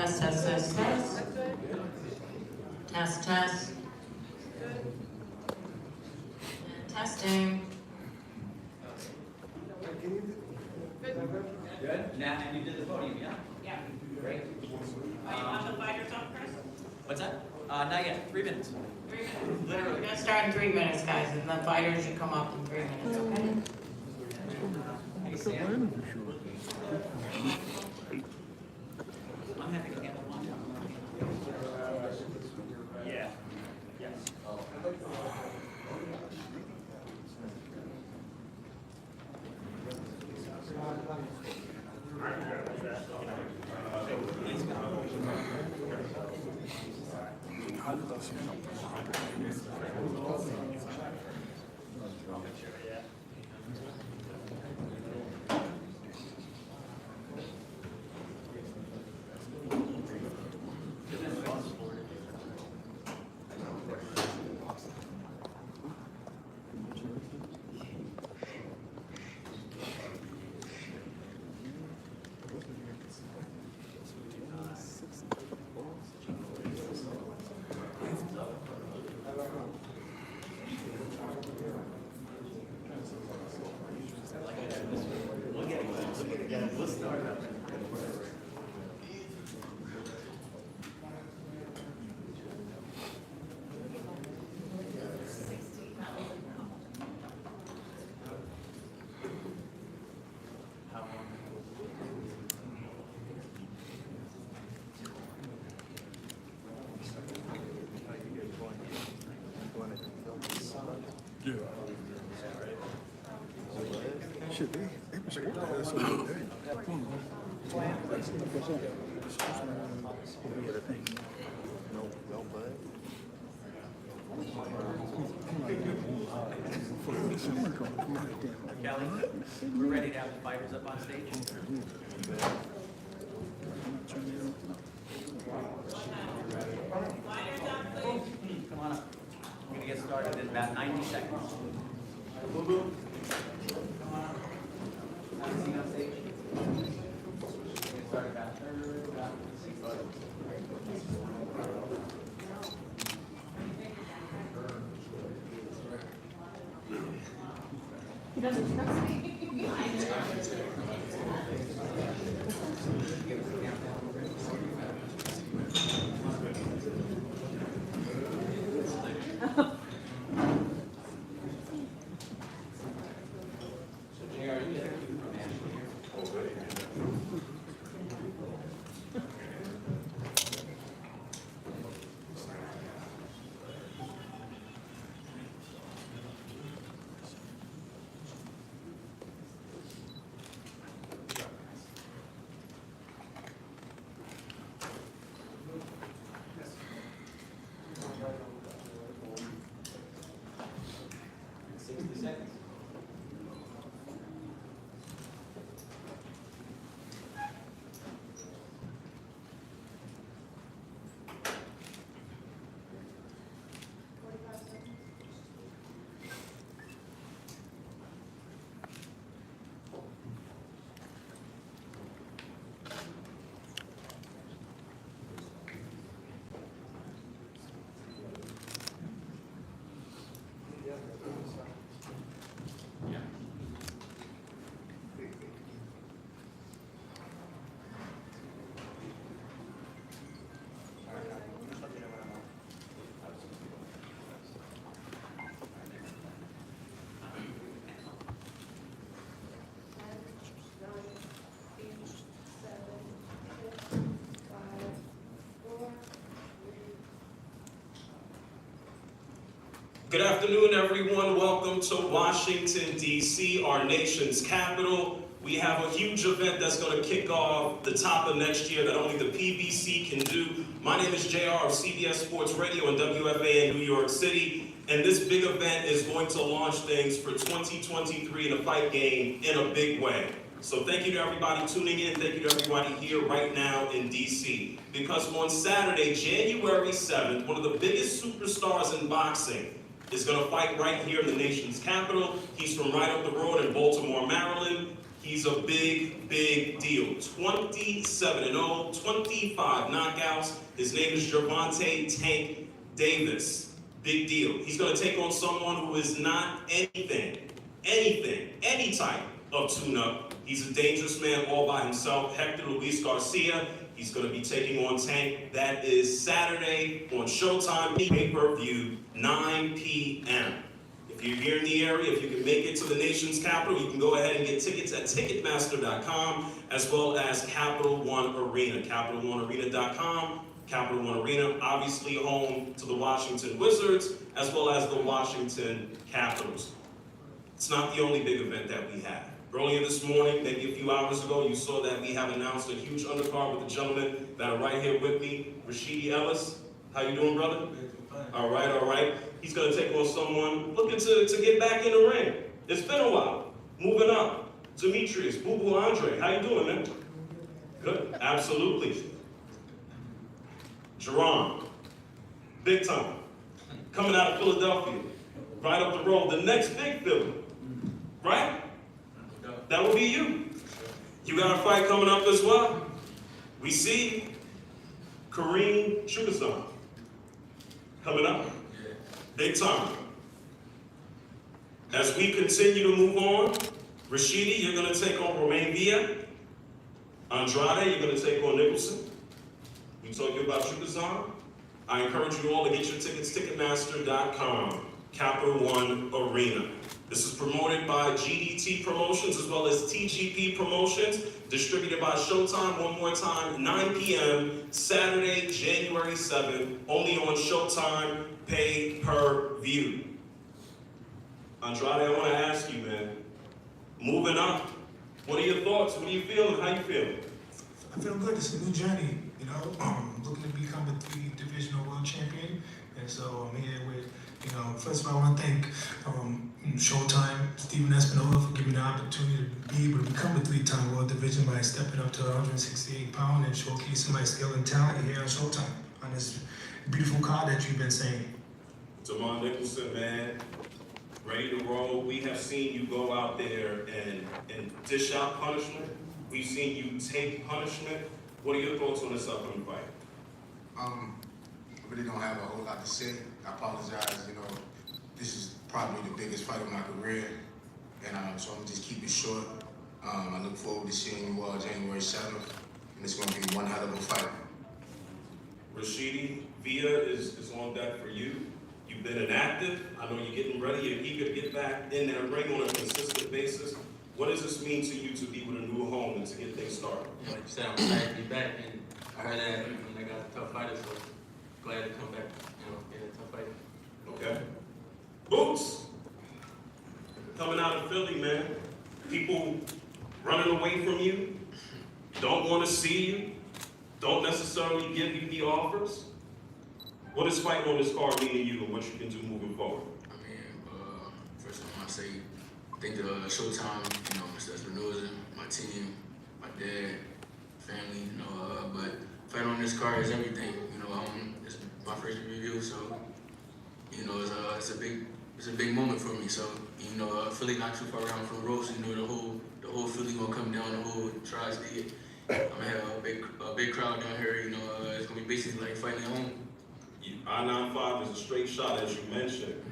Test, test, test, test. Test, test. And testing. Good. Now, and you did the podium, yeah? Yeah. Great. Are you on the fighters on first? What's that? Not yet. 3 minutes. 3 minutes. Literally. We're gonna start in 3 minutes, guys, and the fighters should come up in 3 minutes, okay? Hey, Sam. I'm having a handle one. Yeah. Yes. Should be. That's what we're doing. Kelly, we're ready to have the fighters up on stage. Come on up. We're going to get started in about 90 seconds. Boo-boo. Come on up. Have a seat on stage. Get started about 6 minutes. He doesn't trust me. Good afternoon, everyone. Welcome to Washington, D.C., our nation's capital. We have a huge event that's going to kick off the top of next year that only the PBC can do. My name is JR of CBS Sports Radio and WFA in New York City, and this big event is going to launch things for 2023 in a fight game in a big way. So thank you to everybody tuning in. Thank you to everybody here right now in D.C. Because on Saturday, January 7th, one of the biggest superstars in boxing is going to fight right here in the nation's capital. He's from right up the road in Baltimore, Maryland. He He's a big, big deal. 27-0, 25 knockouts. His name is Gervonta Tank Davis. Big deal. He's going to take on someone who is not any type of tune-up. He's a dangerous man all by himself. Hector Luis Garcia. He's going to be taking on Tank. That is Saturday on Showtime pay-per-view, 9 p.m. If you're here in the area, if you can make it to the nation's capital, you can go ahead and get tickets at Ticketmaster.com, as well as Capital One Arena, CapitalOneArena.com. Capital One Arena, obviously home to the Washington Wizards, as well as the Washington Capitals. It's not the only big event that we have. Earlier this morning, maybe a few hours ago, you saw that we have announced a huge undercard with the gentlemen that are right here with me. Rashidi Ellis, how you doing, brother? All right. He's going to take on someone looking to get back in the ring. It's been a while. Moving up, Demetrius, Boo-Boo Andre, how you doing, man? Good, absolutely. Jerron, big time, coming out of Philadelphia, right up the road, the next big Philly, right? That will be you. You got a fight coming up as well. We see Kareem Chukazan coming up, big time. As we continue to move on, Rashidi, you're going to take on Romain Villa. Andrade, you're going to take on Nicholson. We told you about Chukazan. I encourage you all to get your tickets, Ticketmaster.com, Capital One Arena. This is promoted by GDT Promotions as well as TGP Promotions, distributed by Showtime. One more time, 9 p.m., Saturday, January 7th, only on Showtime pay-per-view. Andrade, I want to ask you, man, moving up, what are your thoughts? What are you feeling? How you feeling? I feel good. It's a new journey, you know. Looking to become a 3-divisional world champion, and so I'm here with, first of all, I want to thank Showtime, Steven Espinola for giving me the opportunity to be able to become a 3-time world division by stepping up to 168 pounds and showcasing my skill and talent here on Showtime on this beautiful card that you've been saying. Damon Nicholson, man, ready to roll. We have seen you go out there and dish out punishment. We've seen you take punishment. What are your thoughts on this upcoming fight? I really don't have a whole lot to say. I apologize, this is probably the biggest fight of my career, and so I'm gonna just keep it short. I look forward to seeing you all January 7th, and it's gonna be one hell of a fight. Rashidi, Villa is on deck for you. You've been inactive. I know you're getting ready. You're eager to get back in that ring on a consistent basis. What does this mean to you to be with a new home and to get things started? Like you said, I'm excited to be back, and I heard that when they got a tough fighter, so glad to come back, get a tough fighter. Okay. Boots, coming out of Philly, man. People running away from you, don't want to see you, don't necessarily give you the offers. What does fighting on this card mean to you and what you can do moving forward? I mean, first of all, I say thank the Showtime, Mr. Espinoza, my team, my dad, family, but fighting on this card is everything. It's my first review, so it's a big moment for me. So Philly not too far around from Rose. The whole Philly gonna come down, the whole tri-state. I'm gonna have a big crowd down here. It's gonna be basically like fighting at home. I-95 is a straight shot, as you mentioned.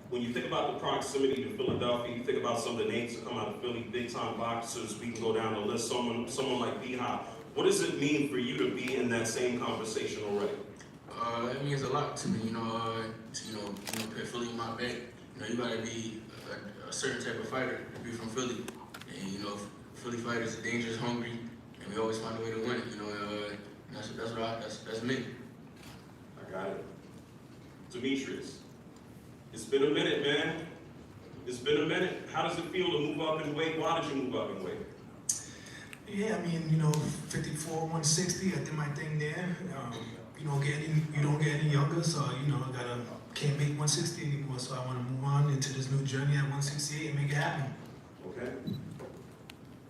When you think about the proximity to Philadelphia, you think about some of the names that come out of Philly, big-time boxers. We can go down the list. Someone like B-Hop. What does it mean for you to be in that same conversation already? It means a lot to me. Put Philly in my back. You gotta be a certain type of fighter to be from Philly. And Philly fighters are dangerous, hungry, and we always find a way to win. That's me. I got it. Demetrius, it's been a minute, man. It's been a minute. How does it feel to move up in weight? Why did you move up in weight? Yeah, 54, 160. I did my thing there. You don't get any younger, so can't make 160 anymore. So I want to move on into this new journey at 168 and make it happen. Okay.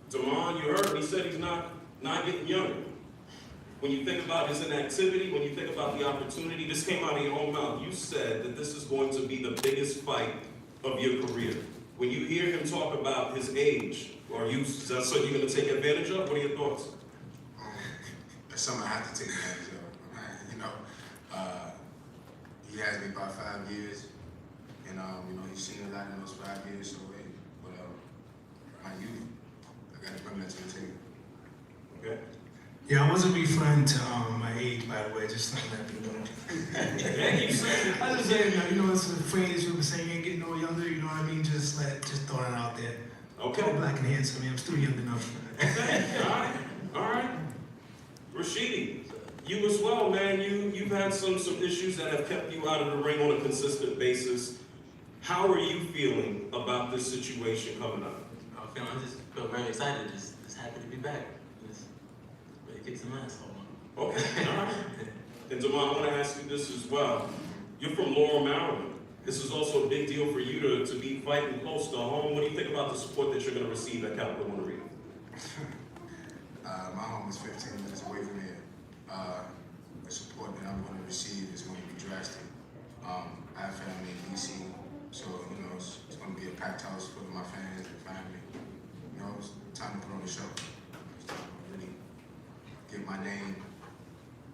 Damon, you heard him. He said he's not getting younger. When you think about his inactivity, when you think about the opportunity, this came out of your own mouth. You said that this is going to be the biggest fight of your career. When you hear him talk about his age, is that something you're going to take advantage of? What are your thoughts? That's something I have to take advantage of. You know, he has me about 5 years, and you know, he's seen a lot in those 5 years. So, hey, but my youth, I got to bring that to the table. Okay. Yeah, I wasn't referring to my age, by the way, just to let people know. I just saying, you know, it's a phrase we were saying, ain't getting no younger, you know what I mean? Just throwing it out there. Okay. I'm black and handsome, I'm still young enough. Okay. All right. Rashidi, you as well, man. You've had some issues that have kept you out of the ring on a consistent basis. How are you feeling about this situation coming up? I just feel very excited, just happy to be back. Just ready to kick some ass. Okay, all right. And Devon, I want to ask you this as well. You're from Laurel, Maryland. This is also a big deal for you to be fighting close to home. What do you think about the support that you're going to receive at Capital One Arena? My home is 15 minutes away from here. The support that I'm going to receive is going to be drastic. I have family in DC, so you know it's going to be a packed house full of my fans and family. You know, it's time to put on a show. It's time to really get my name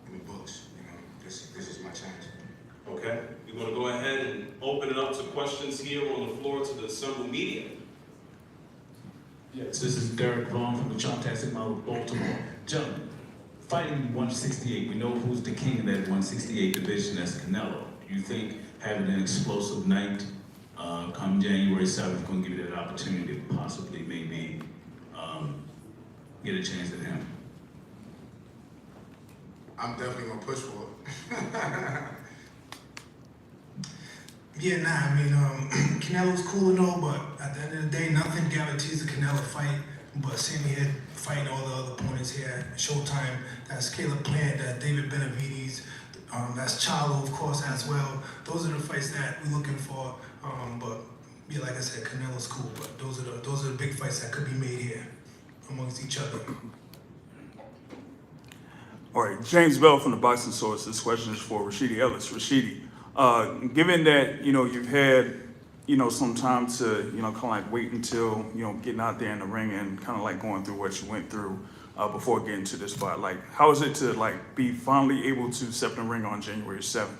in the books. You know, this is my chance. Okay, we're going to go ahead and open it up to questions here on the floor to the assembled media. Yes, this is Derek Vaughn from the Chomtastic Mall of Baltimore. Gentlemen, fighting 168, we know who's the king of that 168 division, that's Canelo. Do you think having an explosive night come January 7th going to give you that opportunity to possibly maybe get a chance at him? I'm definitely going to push for it. Yeah, nah, I mean, Canelo's cool and all, but at the end of the day, nothing guarantees a Canelo fight. But seeing me here fighting all the other opponents here at Showtime, that's Caleb Plant, that's David Benavides, that's Charlo, of course, as well. Those are the fights that we're looking for. But yeah, like I said, Canelo's cool, but those are the big fights that could be made here amongst each other. All right, James Bell from the Boxing Source. This question is for Rashidi Ellis. Rashidi, given that, you know, you've had, you know, some time to, you know, kind of like wait until, you know, getting out there in the ring and kind of like going through what you went through before getting to this fight, like, how is it to like be finally able to step in the ring on January 7th?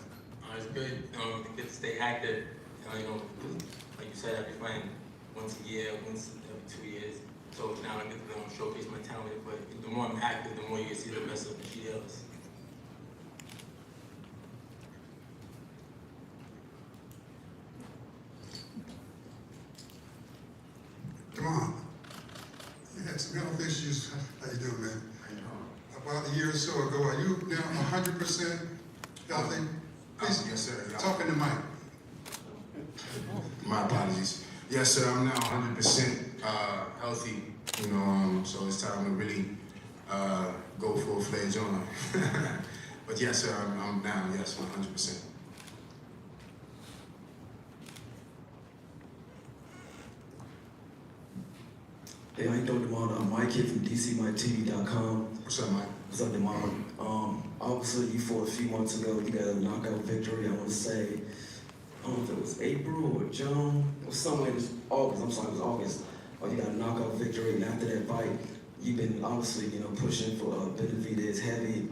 It's good, get to stay active. You know, like you said, I've been fighting once a year, once every 2 years. So now I get to showcase my talent. But the more I'm active, the more you can see the rest of Rashidi Ellis. Come on. You had some health issues. How you doing, man? About a year or so ago, are you now 100% healthy? Please, Yes, sir. Yeah. talk in the mic. My apologies. Yes, sir. I'm now 100% healthy. You know, so it's time to really go full-fledged on. But yes, sir. I'm now 100%. Hey, how you doing, Demond? I'm Mike here from DCMikeTV.com. What's up, Mike? What's up, Demond? Obviously, you fought a few months ago. You got a knockout victory. I want to say, I don't know if it was April or June. It was somewhere in August. I'm sorry, it was August. You got a knockout victory, and after that fight, you've been obviously, you know, pushing for Benavides heavy.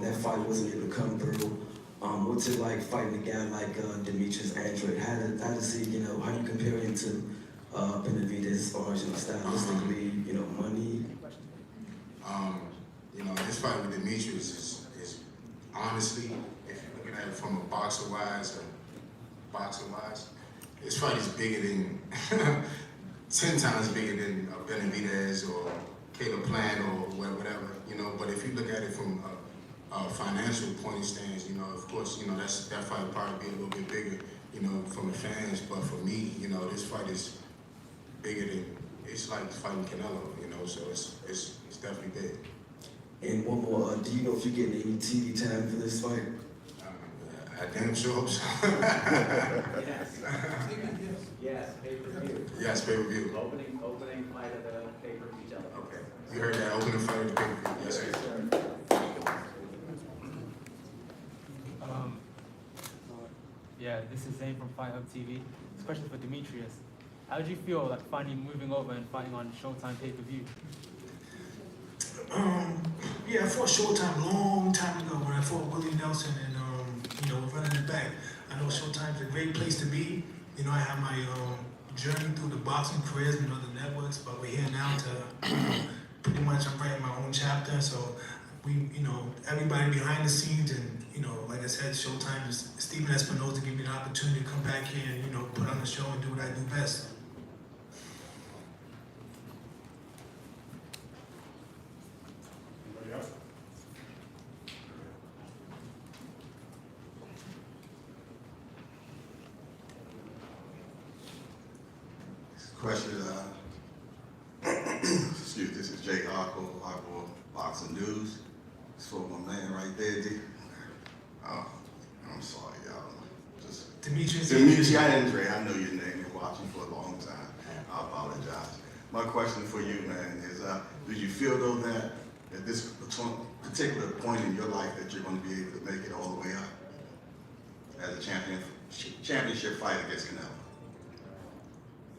That fight wasn't able to come through. What's it like fighting a guy like Demetrius Andrade? How to see, you know, how you compare him to Benavides as far as, you know, stylistically, you know, money? You know, this fight with Demetrius is honestly, if you're looking at it from a boxer-wise, this fight is bigger than 10 times bigger than Benavides or Caleb Plant or whatever, you know. But if you look at it from a financial point of stance, you know, of course, you know, that fight will probably be a little bit bigger, you know, from the fans. But for me, you know, this fight is bigger than, it's like fighting Canelo, you know, so it's definitely big. And one more, do you know if you're getting any TV time for this fight? I damn sure hope so. Yes. Yes, pay-per-view. Yes, pay-per-view. Opening fight of the pay-per-view television. Okay. You heard that, opening fight of the pay-per-view. Yes, sir. Yeah, this is Zane from Fight Hub TV. This question is for Demetrius. How did you feel like finally moving over and fighting on Showtime PPV? Yeah, I fought Showtime a long time ago when I fought Willie Nelson and, we're running it back. I know Showtime's a great place to be. I have my journey through the boxing careers, the networks, but we're here now to pretty much I'm writing my own chapter. So we, everybody behind the scenes and, like I said, Showtime is Steven Espinosa give me the opportunity to come back here and, put on the show and do what I do best. Question, excuse me, this is Jay Harko, Boxing News. It's for my man right there, D. I'm sorry, y'all. Just Demetrius, I didn't Dre. I know your name. Been watching for a long time. I apologize. My question for you, man, is do you feel though that at this particular point in your life that you're going to be able to make it all the way up as a championship fight against Canelo?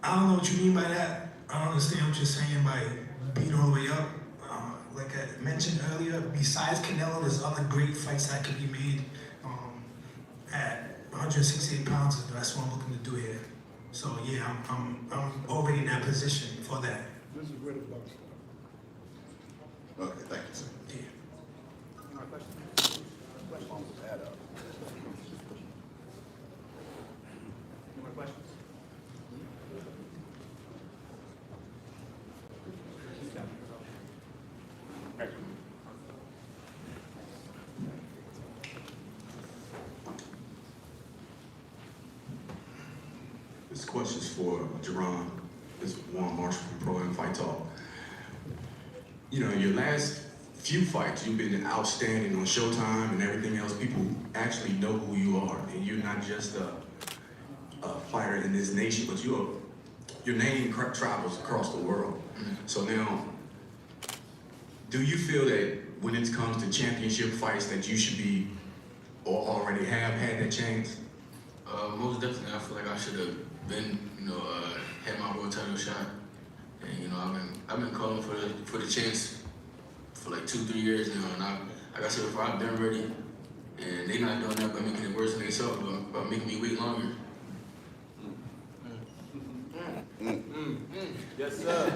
I don't know what you mean by that. I don't understand what you're saying by being all the way up. Like I mentioned earlier, besides Canelo, there's other great fights that could be made at 168 pounds. That's what I'm looking to do here. So yeah, I'm already in that position for that. This is where the buck starts. Okay, thank you, sir. Yeah. Any more questions? Any more questions? This question's for Jerron. This is Juan Marshall from Pro and Fight Talk. Your last few fights, you've been outstanding on Showtime and everything else. People actually know who you are, and you're not just a fighter in this nation, but your name travels across the world. So now, do you feel that when it comes to championship fights that you should be or already have had that chance? Most definitely, I feel like I should have been, had my world title shot. And I've been calling for the chance for like 2-3 years now, and like I said before, I've been ready. And they not doing that by making it worse than themselves, but by making me wait longer. Yes, sir.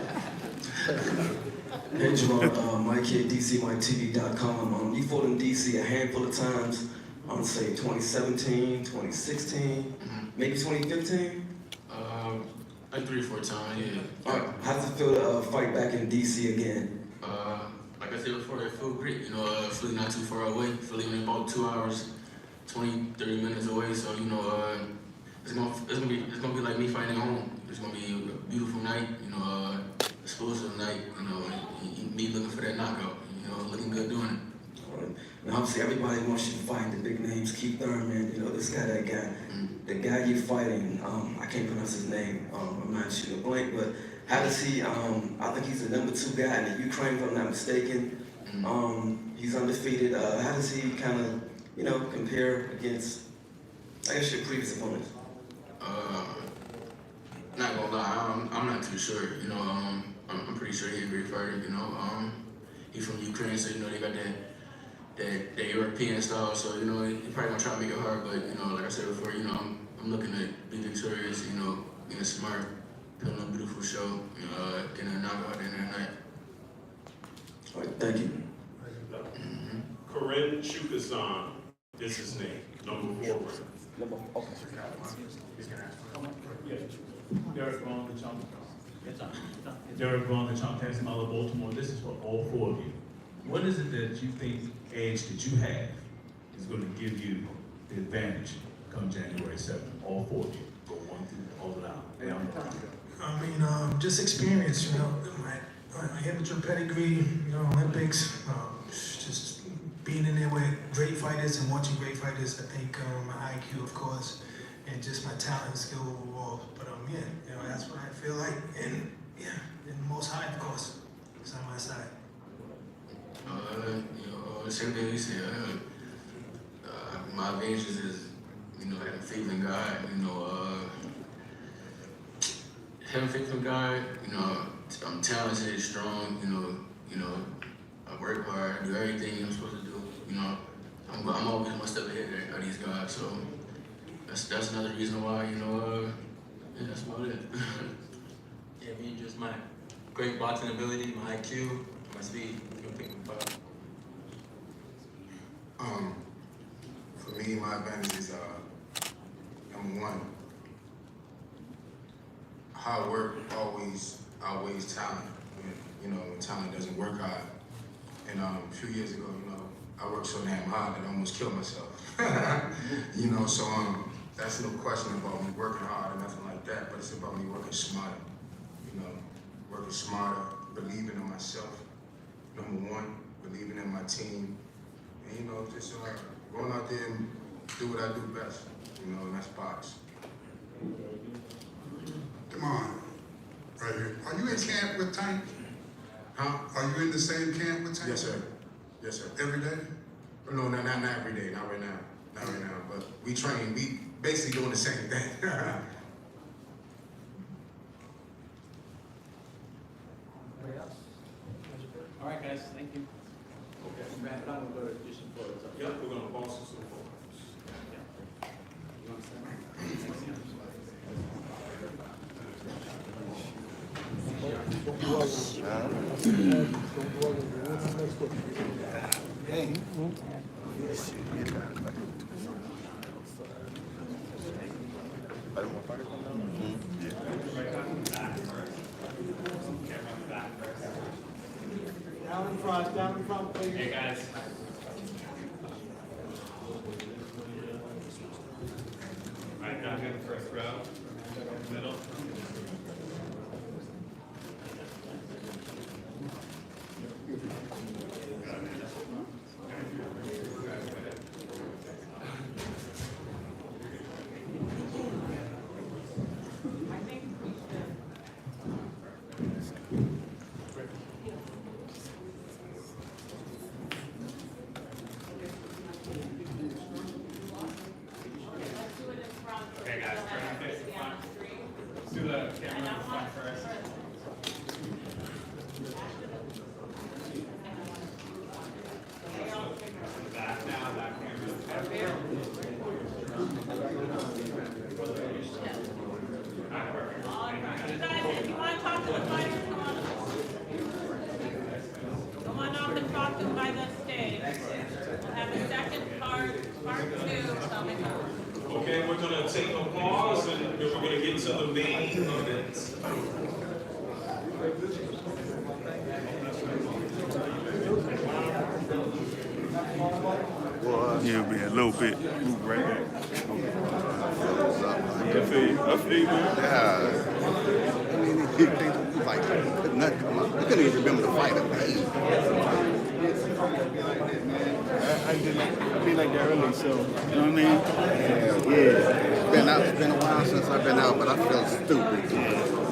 Hey, Jerron, Mike here, DCMikeTV.com. You fought in DC a handful of times. I'm gonna say 2017, 2016, maybe 2015? Like 3 or 4 times, yeah. How's it feel to fight back in DC again? Like I said before, it feel great. Philly not too far away. Philly only about 2 hours, 20-30 minutes away. So it's gonna be like me fighting at home. It's gonna be a beautiful night. Explosive night. Me looking for that knockout. Looking good doing it. And obviously everybody wants you to fight the big names. Keith Thurman, this guy, that guy. The guy you're fighting, I can't pronounce his name. I'm not shooting a blank, but how does he, I think he's the #2 guy in the Ukraine, if I'm not mistaken. He's undefeated. How does he kind of, compare against, I guess, your previous opponents? Not gonna lie, I'm not too sure. I'm pretty sure he's a great fighter. He's from Ukraine, so they got that European style. So he probably gonna try to make it hard. But like I said before, I'm looking to be victorious. Being smart, putting on a beautiful show, getting a knockout at the end of the night. All right, thank you. Corinne Chukazan is his name, number 4. Derek Braun, the Chunk. Derek Braun, the Chunk Taxi Mall of Baltimore. This is for all 4 of you. What is it that you think edge that you have is going to give you the advantage come January 7th? All 4 of you. Go 1 through all it out. Just experience, my amateur pedigree, Olympics, just being in there with great fighters and watching great fighters. I think my IQ, of course, and just my talent and skill overall. But that's what I feel like. And and the Most High, of course, is on my side. Same thing you said. My advantages is, having faith in God, Kevin Faithful guy, you know, I'm talented, strong, you know, I work hard, I do everything I'm supposed to do. You know, I'm always one step ahead of these guys, so that's another reason why, you know, yeah, that's about it. Yeah, me just my great boxing ability, my IQ, my speed. You can pick me up. For me, my advantage is number one, hard work always outweighs talent. When talent doesn't work hard. And a few years ago, I worked so damn hard that I almost killed myself. So that's no question about me working hard or nothing like that, but it's about me working smarter. Working smarter, believing in myself, number one, believing in my team, and just going out there and do what I do best, and that's box. Come on, right here. Are you in camp with Tank? Huh? Are you in the same camp with Tank? Yes, sir. Yes, sir. Every day? No, not every day, not right now. Not right now, but we train, we basically doing the same thing. All right, guys, thank you. Okay, wrap it up, we'll go to do some photos. Yep, we're gonna boss some photos. You want to stand? Down in front, please. Hey, guys. All right, down here in the first row, middle. Okay, guys, turn your face to the front. Let's do the camera in the front first. Back now, back camera. Alright, perfect. You guys, if you want to talk to the fighters, come on. Come on up and talk to them by the stage. We'll have a second part two coming up. Okay, we're gonna take a pause and we're gonna get to the main event. Yeah, be a little bit. Move right back. Yeah, I feel you. I feel you, man. Yeah. I mean, he like, nothing come up. He couldn't even remember the fight of me. I feel like that early, so, you know what I mean? Yeah. It's been a while since I've been out, but I felt stupid.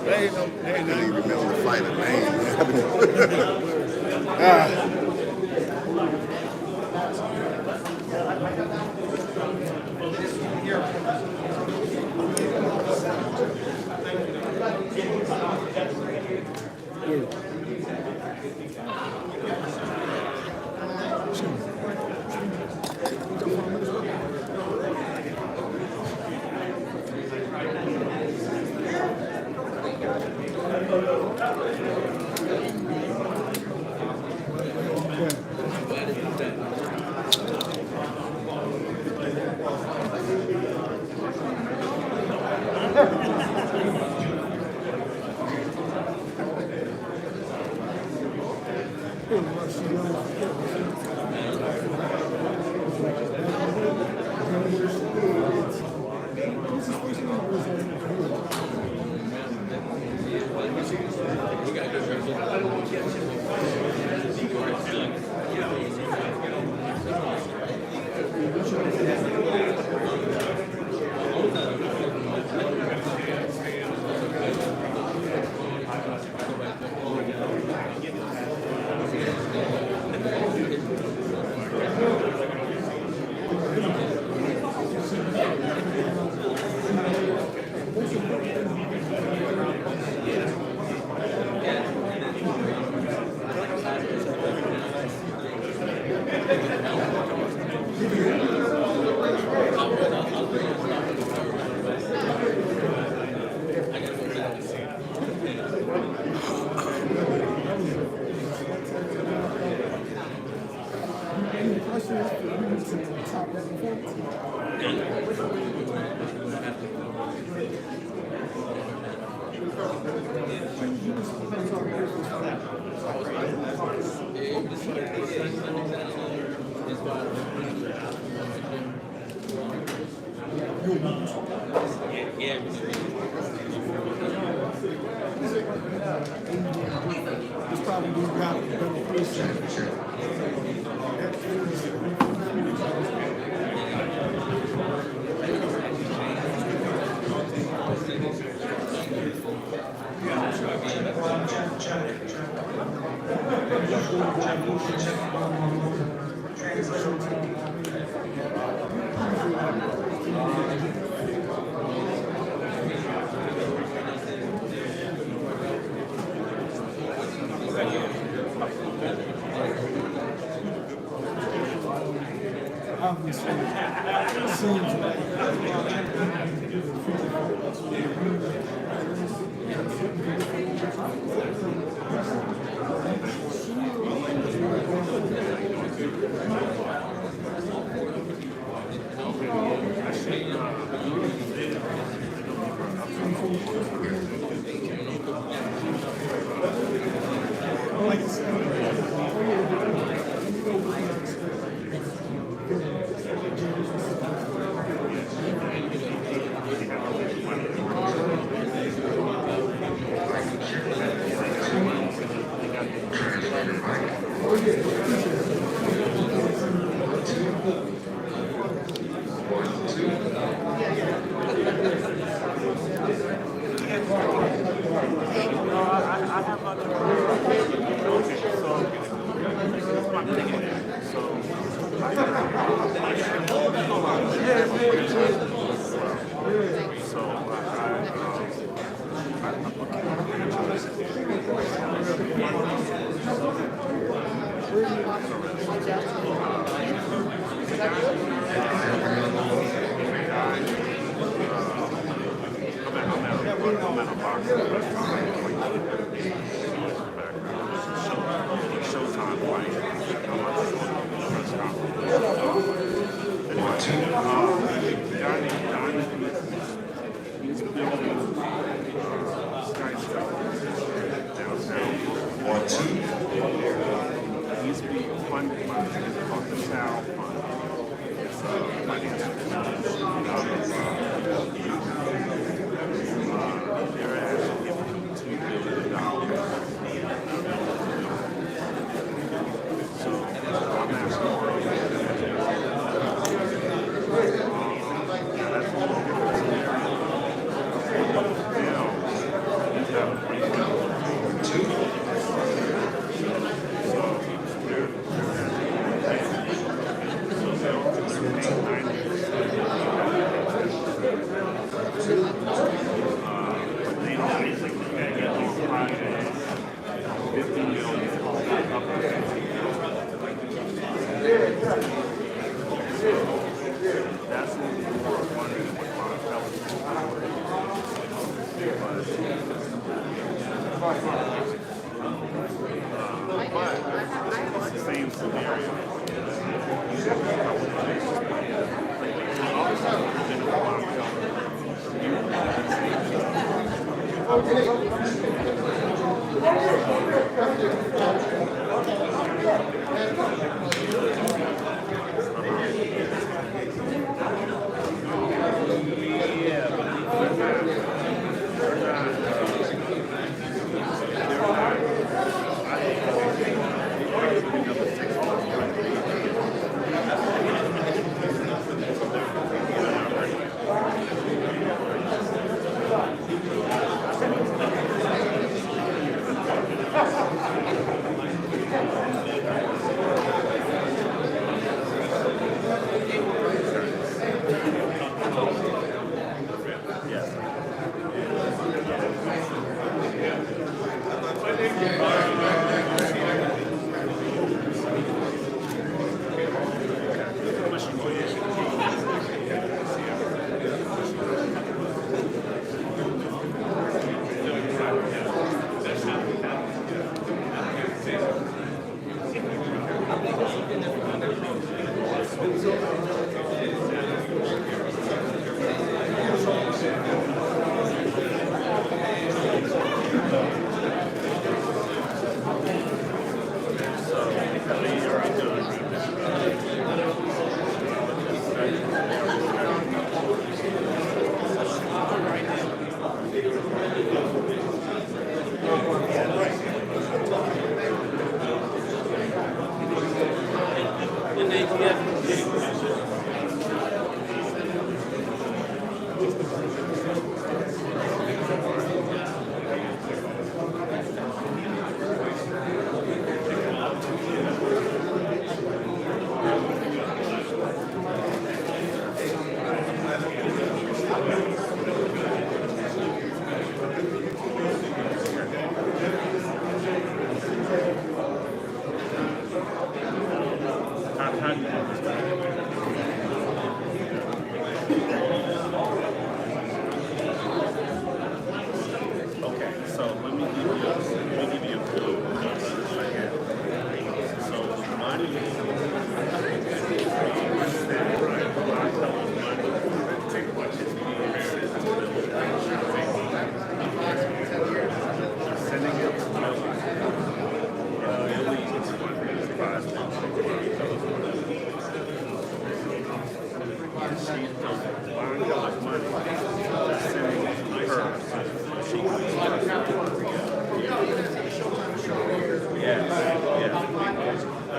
I couldn't even remember the fight of me. It's probably got a better appreciation.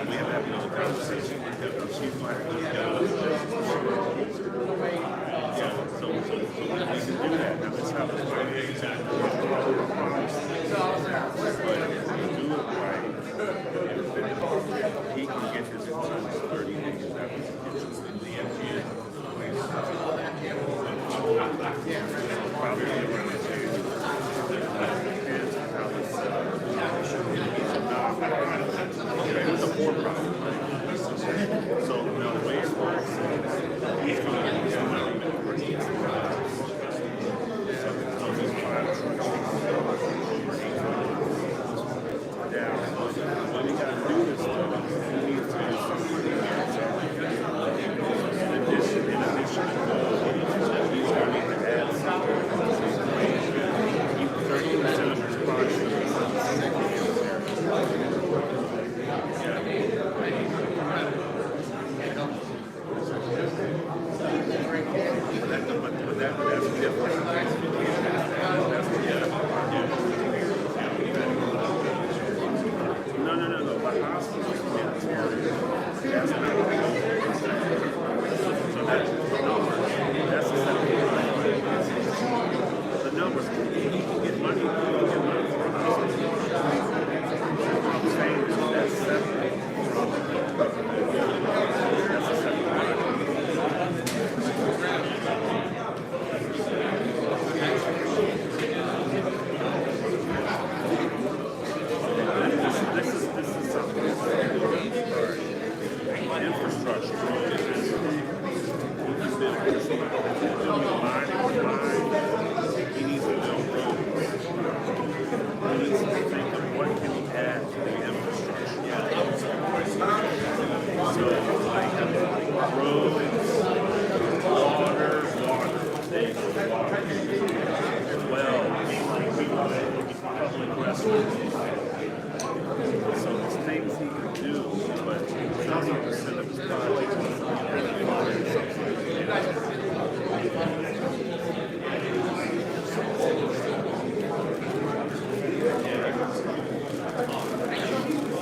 we have had another conversation with the chief fighter. Yeah, so we can do that. Now, it's not the fight exactly. But if we do it right, he can get this in 30 days after he gets in the MGA. Probably around this age. Depends on how it's it's a poor problem, right? So now the way it works, he's going to get somebody that works in so these 5 trucks down. When we got to do this stuff, we need to do something. In addition to he's going to need to add something. 30% of his project. That's different. No. But hospitals, that's not so that's the the numbers. You can get money for a hospital. What I'm saying is that's separate from that's a separate project.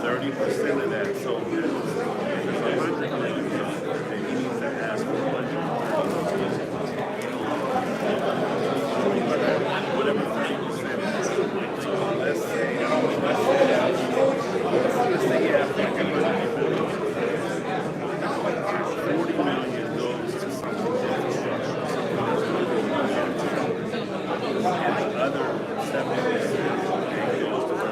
30% of that, so there's 100 million that he needs to ask for 130. Whatever 30% is. So let's say you have 40 million goes to something infrastructure, and the other 70% goes to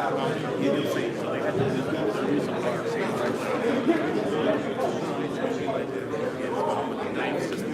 You can see, so they had to do some bar scenes right now. With the name system.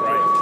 Right.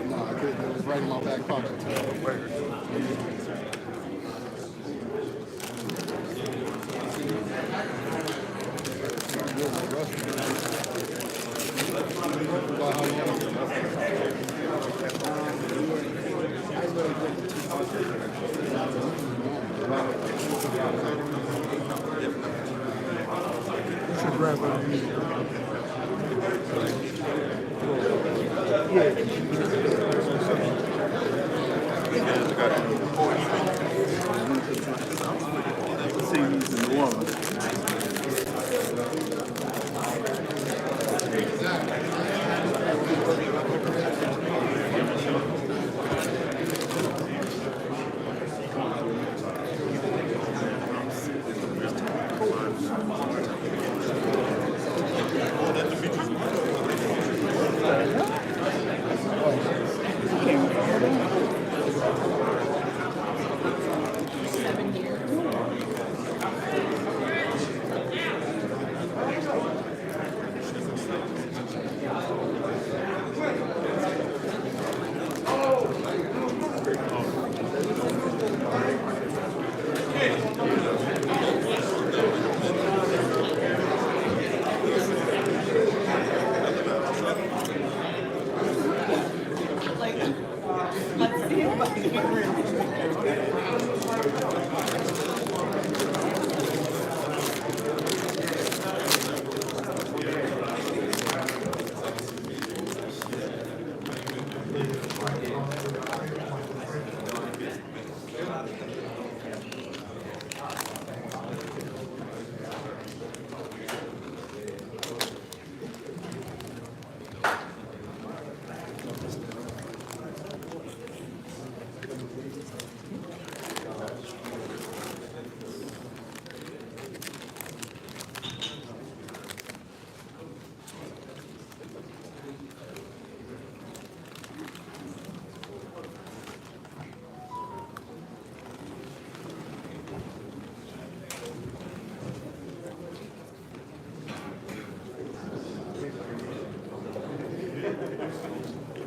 No, I couldn't. It was right in my back pocket.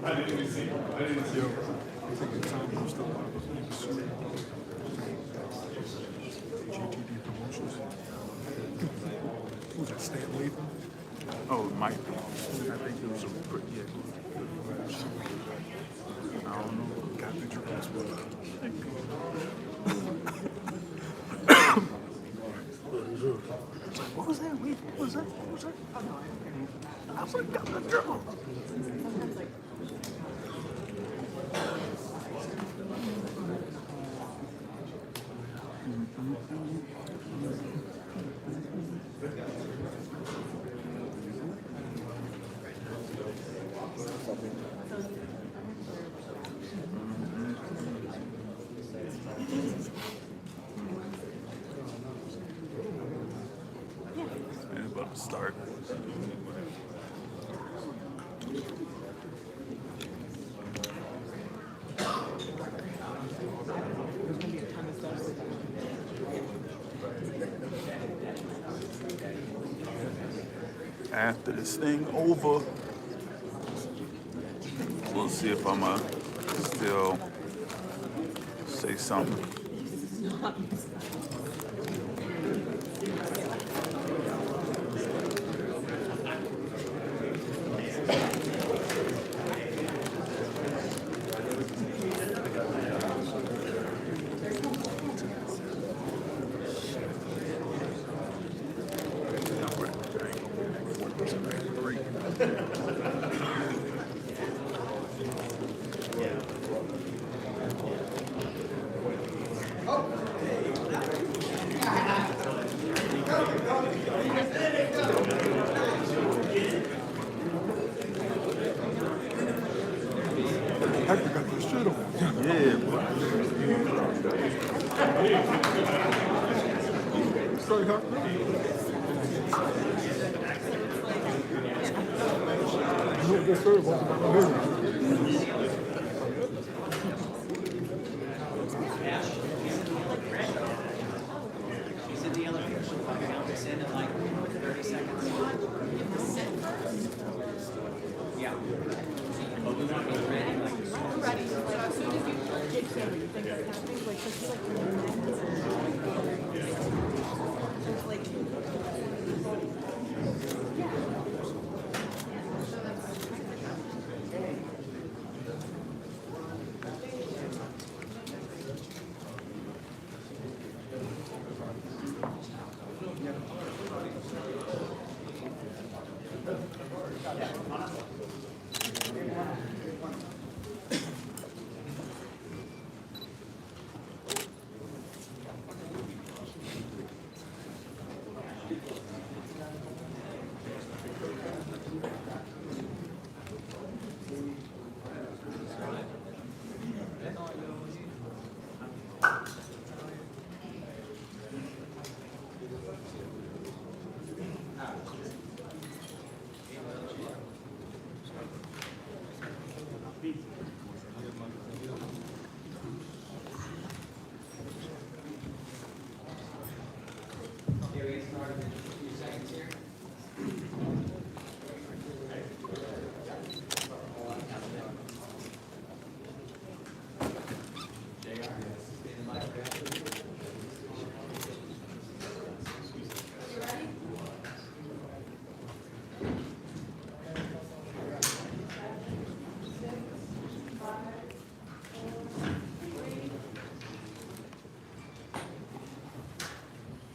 I didn't even see. I didn't see. GTD Promotions. Who's that, Stan Latham? Oh, it might be. I think it was a pretty good. I don't know. Got picture of us with What was that? Wait, what was that? What was that? I would have got the drum. It's about to start. After this thing over, we'll see if I'm still say something. Hector got this shit on. Yeah, boy. Sorry, Hector. You don't get served on the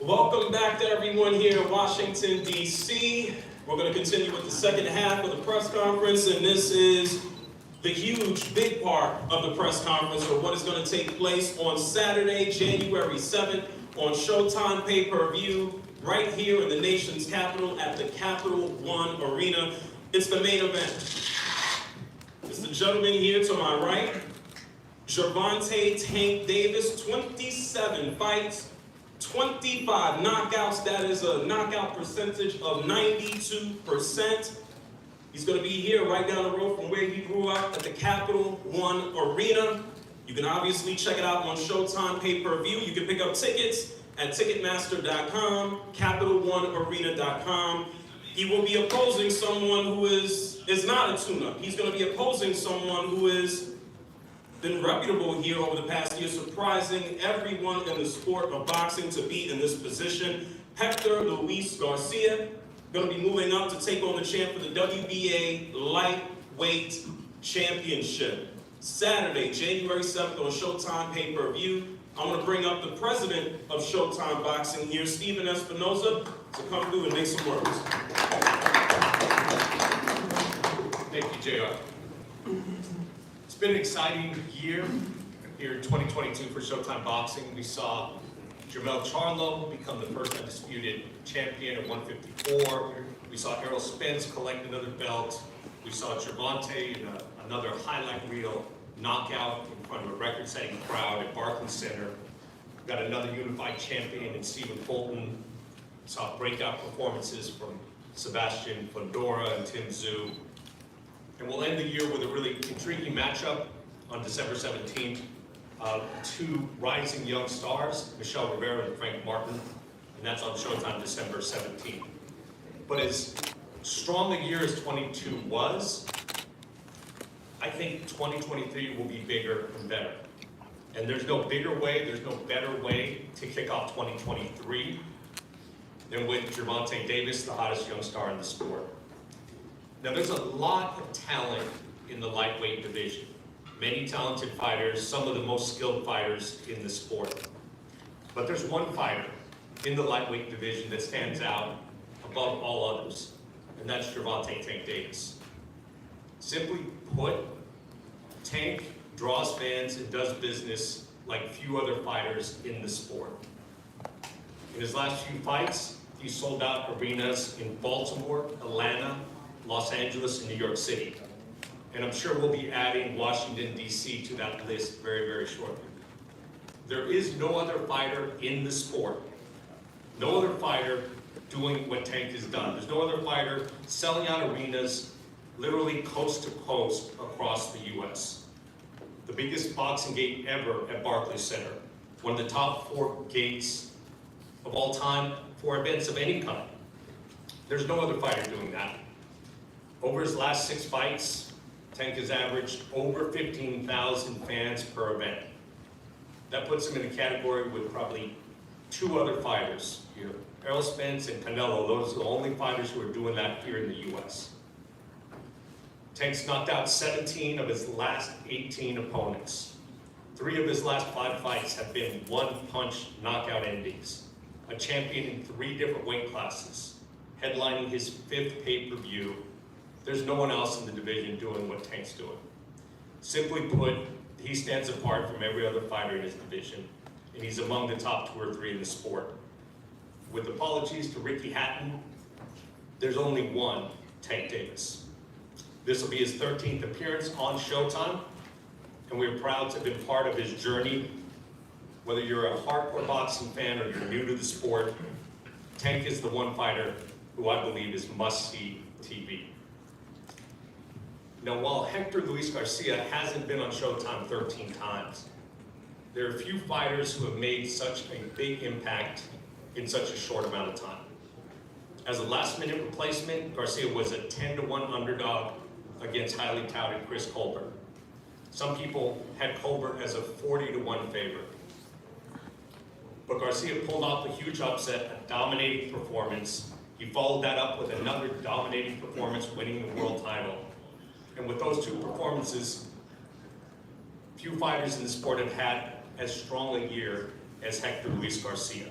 Welcome back to everyone here in Washington, D.C. We're going to continue with the second half of the press conference, and this is the huge, big part of the press conference for what is going to take place on Saturday, January 7th, on Showtime pay-per-view, right here in the nation's capital at the Capital One Arena. It's the main event. It's the gentleman here to my right, Gervonta "Tank" Davis, 27 fights, 25 knockouts. That is a knockout percentage of 92%. He's going to be here right down the road from where he grew up at the Capital One Arena. You can obviously check it out on Showtime pay-per-view. You can pick up tickets at Ticketmaster.com, CapitalOneArena.com. He will be opposing someone who is not a tune-up. He's going to be opposing someone who has been reputable here over the past year, surprising everyone in the sport of boxing to be in this position. Hector Luis Garcia, going to be moving up to take on the champ for the WBA Lightweight Championship. Saturday, January 7th on Showtime pay-per-view. I want to bring up the president of Showtime Boxing here, Steven Espinoza, to come through and make some words. Thank you, JR. It's been an exciting year here in 2022 for Showtime Boxing. We saw Jermell Charlo become the first undisputed champion at 154. We saw Errol Spence collect another belt. We saw Gervonta in another highlight reel knockout in front of a record-setting crowd at Barclays Center. We got another unified champion in Stephen Fulton. We saw breakout performances from Sebastian Fundora and Tim Zhu. And we'll end the year with a really intriguing matchup on December 17th. Two rising young stars, Michelle Rivera and Frank Martin, and that's on Showtime December 17th. But as strong a year as 22 was, I think 2023 will be bigger and better. And there's no bigger way, there's no better way to kick off 2023 than with Gervonta Davis, the hottest young star in the sport. Now, there's a lot of talent in the lightweight division. Many talented fighters, some of the most skilled fighters in the sport. But there's one fighter in the lightweight division that stands out above all others, and that's Gervonta "Tank" Davis. Simply put, Tank draws fans and does business like few other fighters in the sport. In his last few fights, he sold out arenas in Baltimore, Atlanta, Los Angeles, and New York City. And I'm sure we'll be adding Washington, D.C. to that list very, very shortly. There is no other fighter in the sport, no other fighter doing what Tank has done. There's no other fighter selling out arenas literally coast to coast across the U.S. The biggest boxing gate ever at Barclays Center. One of the top 4 gates of all time for events of any kind. There's no other fighter doing that. Over his last 6 fights, Tank has averaged over 15,000 fans per event. That puts him in a category with probably 2 other fighters here. Errol Spence and Canelo, those are the only fighters who are doing that here in the US. Tank's knocked out 17 of his last 18 opponents. 3 of his last 5 fights have been one-punch knockout endings. A champion in 3 different weight classes, headlining his 5th pay-per-view. There's no one else in the division doing what Tank's doing. Simply put, he stands apart from every other fighter in his division, and he's among the top 2 or 3 in the sport. With apologies to Ricky Hatton, there's only one Tank Davis. This will be his 13th appearance on Showtime, and we're proud to have been part of his journey. Whether you're a hardcore boxing fan or you're new to the sport, Tank is the one fighter who I believe is must-see TV. Now, while Hector Luis Garcia hasn't been on Showtime 13 times, there are few fighters who have made such a big impact in such a short amount of time. As a last-minute replacement, Garcia was a 10-1 underdog against highly touted Chris Colbert. Some people had Colbert as a 40-1 favorite. But Garcia pulled off a huge upset, a dominating performance. He followed that up with another dominating performance, winning the world title. And with those 2 performances, few fighters in the sport have had as strong a year as Hector Luis Garcia.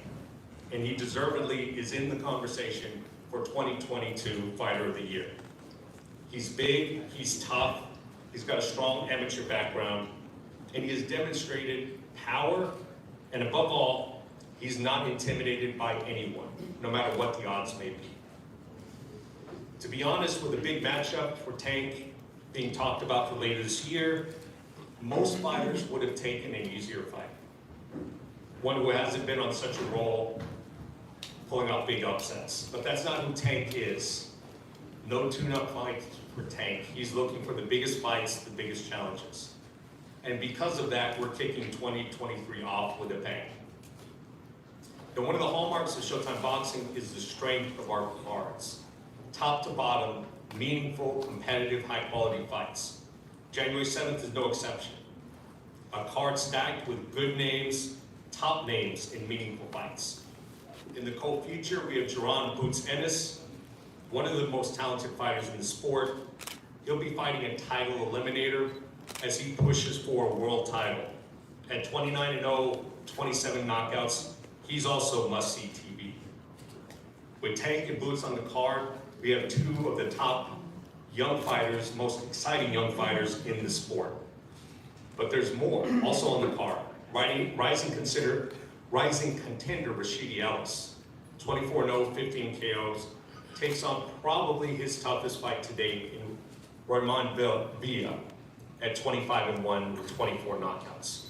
And he deservedly is in the conversation for 2022 Fighter of the Year. He's big, he's tough, he's got a strong amateur background, and he has demonstrated power, and above all, he's not intimidated by anyone, no matter what the odds may be. To be honest, with a big matchup for Tank being talked about for later this year, most fighters would have taken an easier fight. One who hasn't been on such a roll, pulling off big upsets. But that's not who Tank is. No tune-up fight for Tank. He's looking for the biggest fights, the biggest challenges. And because of that, we're kicking 2023 off with a bang. Now, one of the hallmarks of Showtime Boxing is the strength of our cards. Top to bottom, meaningful, competitive, high-quality fights. January 7th is no exception. A card stacked with good names, top names in meaningful fights. In the co-feature, we have Jerron Boots Ennis, one of the most talented fighters in the sport. He'll be fighting a title eliminator as he pushes for a world title. At 29-0, 27 knockouts, he's also must-see TV. With Tank and Boots on the card, we have 2 of the top young fighters, most exciting young fighters in the sport. But there's more also on the card. Rising contender Rashidi Ellis, 24-0, 15 KOs, takes on probably his toughest fight to date in Roman Villa at 25-1 with 24 knockouts.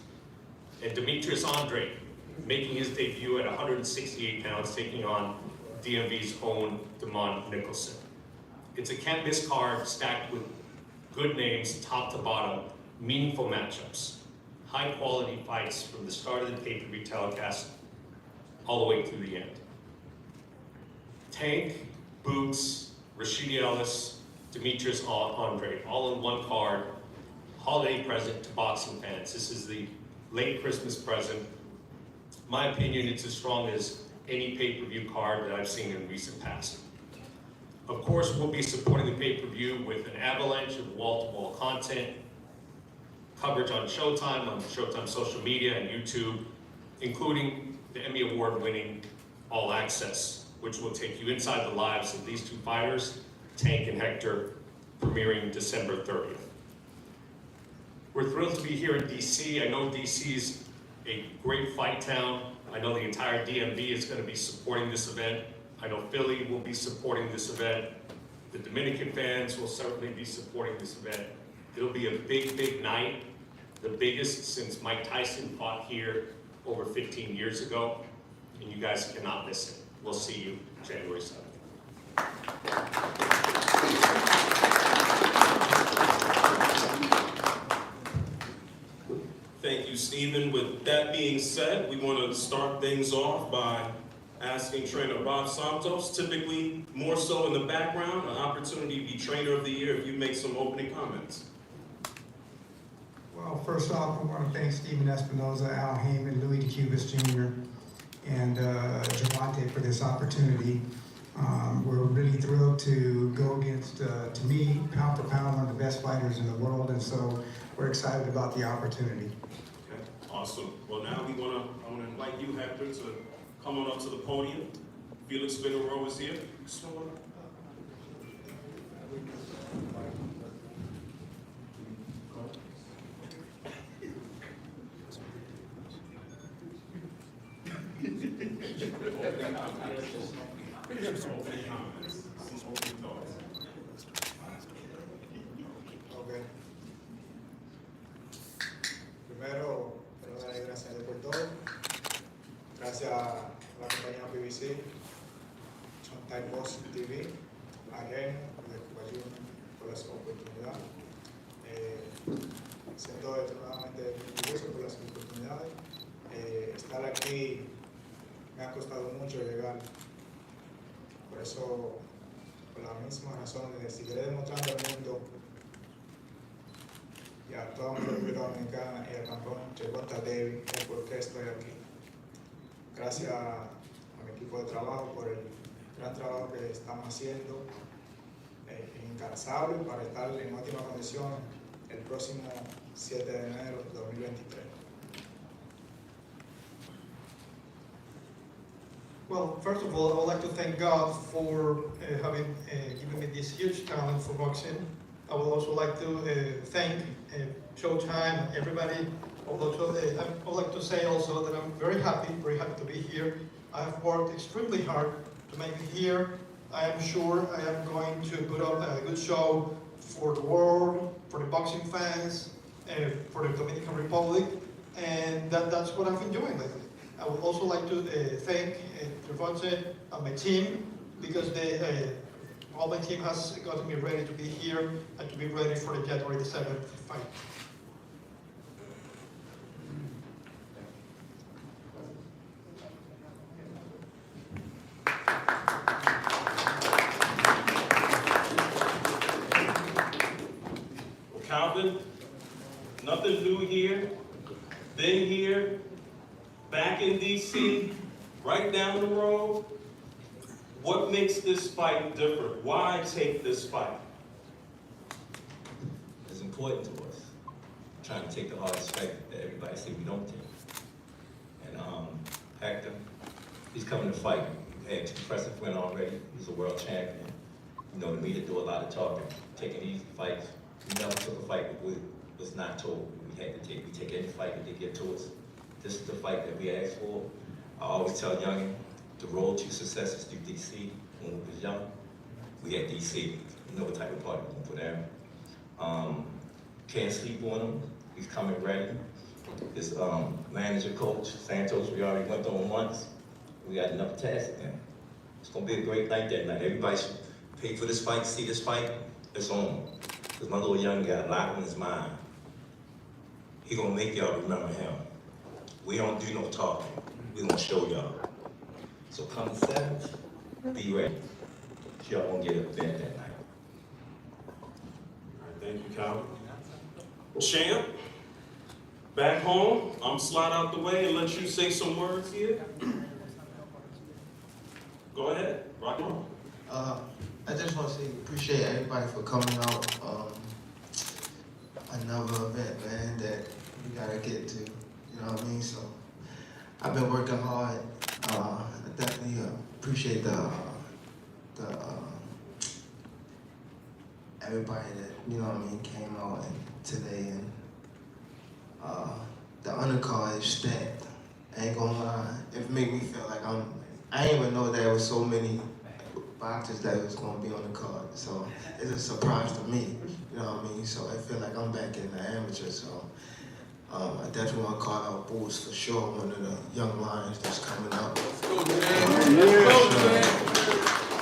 And Demetrius Andre, making his debut at 168 pounds, taking on DMV's own Damon Nicholson. It's a can't-miss card stacked with good names, top to bottom, meaningful matchups, high-quality fights from the start of the pay-per-view telecast all the way through the end. Tank, Boots, Rashidi Ellis, Demetrius Andre, all in one card, holiday present to boxing fans. This is the late Christmas present. My opinion, it's as strong as any pay-per-view card that I've seen in recent past. Of course, we'll be supporting the pay-per-view with an avalanche of wall-to-wall content, coverage on Showtime social media and YouTube, including the Emmy Award-winning All Access, which will take you inside the lives of these 2 fighters, Tank and Hector, premiering December 30th. We're thrilled to be here in DC. I know DC's a great fight town. I know the entire DMV is going to be supporting this event. I know Philly will be supporting this event. The Dominican fans will certainly be supporting this event. It'll be a big, big night, the biggest since Mike Tyson fought here over 15 years ago, and you guys cannot miss it. We'll see you January 7th. Thank you, Stephen. With that being said, we want to start things off by asking trainer Bob Santos, typically more so in the background, an opportunity to be trainer of the year if you make some opening comments. Well, first off, I want to thank Stephen Espinoza, Al Heyman, Louis DeCubis Jr., and Gervonta for this opportunity. We're really thrilled to go against, to me, pound for pound, one of the best fighters in the world, and so we're excited about the opportunity. Okay, awesome. Well, now I want to invite you, Hector, to come on up to the podium. Felix Figueroa is here. Okay. Primero, quiero darle gracias a Dios por todo. Gracias a la compañía PPV, Showtime PPV, a Gen, por la oportunidad. Siento extremadamente orgulloso por las oportunidades. Estar aquí me ha costado mucho llegar. Por eso, por la misma razón, seguiré demostrando al mundo y a toda la República Dominicana y al campeón Gervonta Davis el por qué estoy aquí. Gracias a mi equipo de trabajo por el gran trabajo que estamos haciendo, incansable para estar en óptima condición el próximo 7 de enero de 2023. Well, first of all, I would like to thank God for having given me this huge talent for boxing. I would also like to thank Showtime, everybody. I would like to say also that I'm very happy to be here. I have worked extremely hard to make it here. I am sure I am going to put up a good show for the world, for the boxing fans, for the Dominican Republic, and that's what I've been doing lately. I would also like to thank Gervonta and my team, because all my team has gotten me ready to be here and to be ready for the January the 7th fight. Well, Calvin, nothing new here. Been here, back in DC, right down the road. What makes this fight different? Why take this fight? It's important to us. Trying to take the hardest fight that everybody say we don't take. And Hector, he's coming to fight. He had 2 impressive wins already. He's a world champion. You know, to me, to do a lot of talking, taking easy fights. We never took a fight that was not told we had to take. We take any fight that they give to us. This is the fight that we asked for. I always tell youngin', the road to success is through DC. When we was young, we had DC. You know what type of party we can put in. Can't sleep on him. He's coming ready. His manager, coach, Santos, we already went on once. We got enough tasks again. It's gonna be a great night that night. Everybody should pay for this fight, see this fight. It's on. Because my little young got a lot on his mind. He gonna make y'all remember him. We don't do no talking. We gonna show y'all. So come the 7th, be ready. Y'all won't get up there that night. All right, thank you, Calvin. Champ, back home, I'm slide out the way and let you say some words here. Go ahead, rock on. I just want to say appreciate everybody for coming out. Another event, man, that we gotta get to. You know what I mean? So I've been working hard. I definitely appreciate the everybody that, you know what I mean, came out today, and the undercard is stacked. I ain't gonna lie, it made me feel like I didn't even know there was so many boxers that was gonna be on the card. So it's a surprise to me, you know what I mean? So I feel like I'm back in the amateur, so I definitely want to call out Bulls for sure, one of the young lions that's coming up.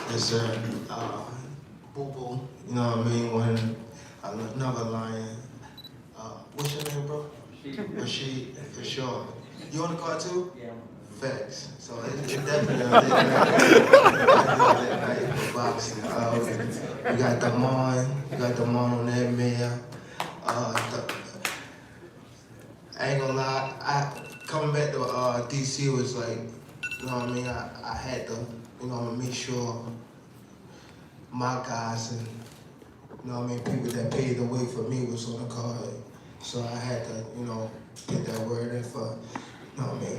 Yes, sir. Boo-Boo, you know what I mean? Another lion. What's your name, bro? Rashid, for sure. You on the card too? Yeah. Facts. So it's definitely a night for boxing. We got Damon on that mayor. I ain't gonna lie, coming back to DC was like, you know what I mean, I had to, you know, make sure my guys and, you know what I mean, people that paved the way for me was on the card. So I had to, you know, get that word in for, you know what I mean,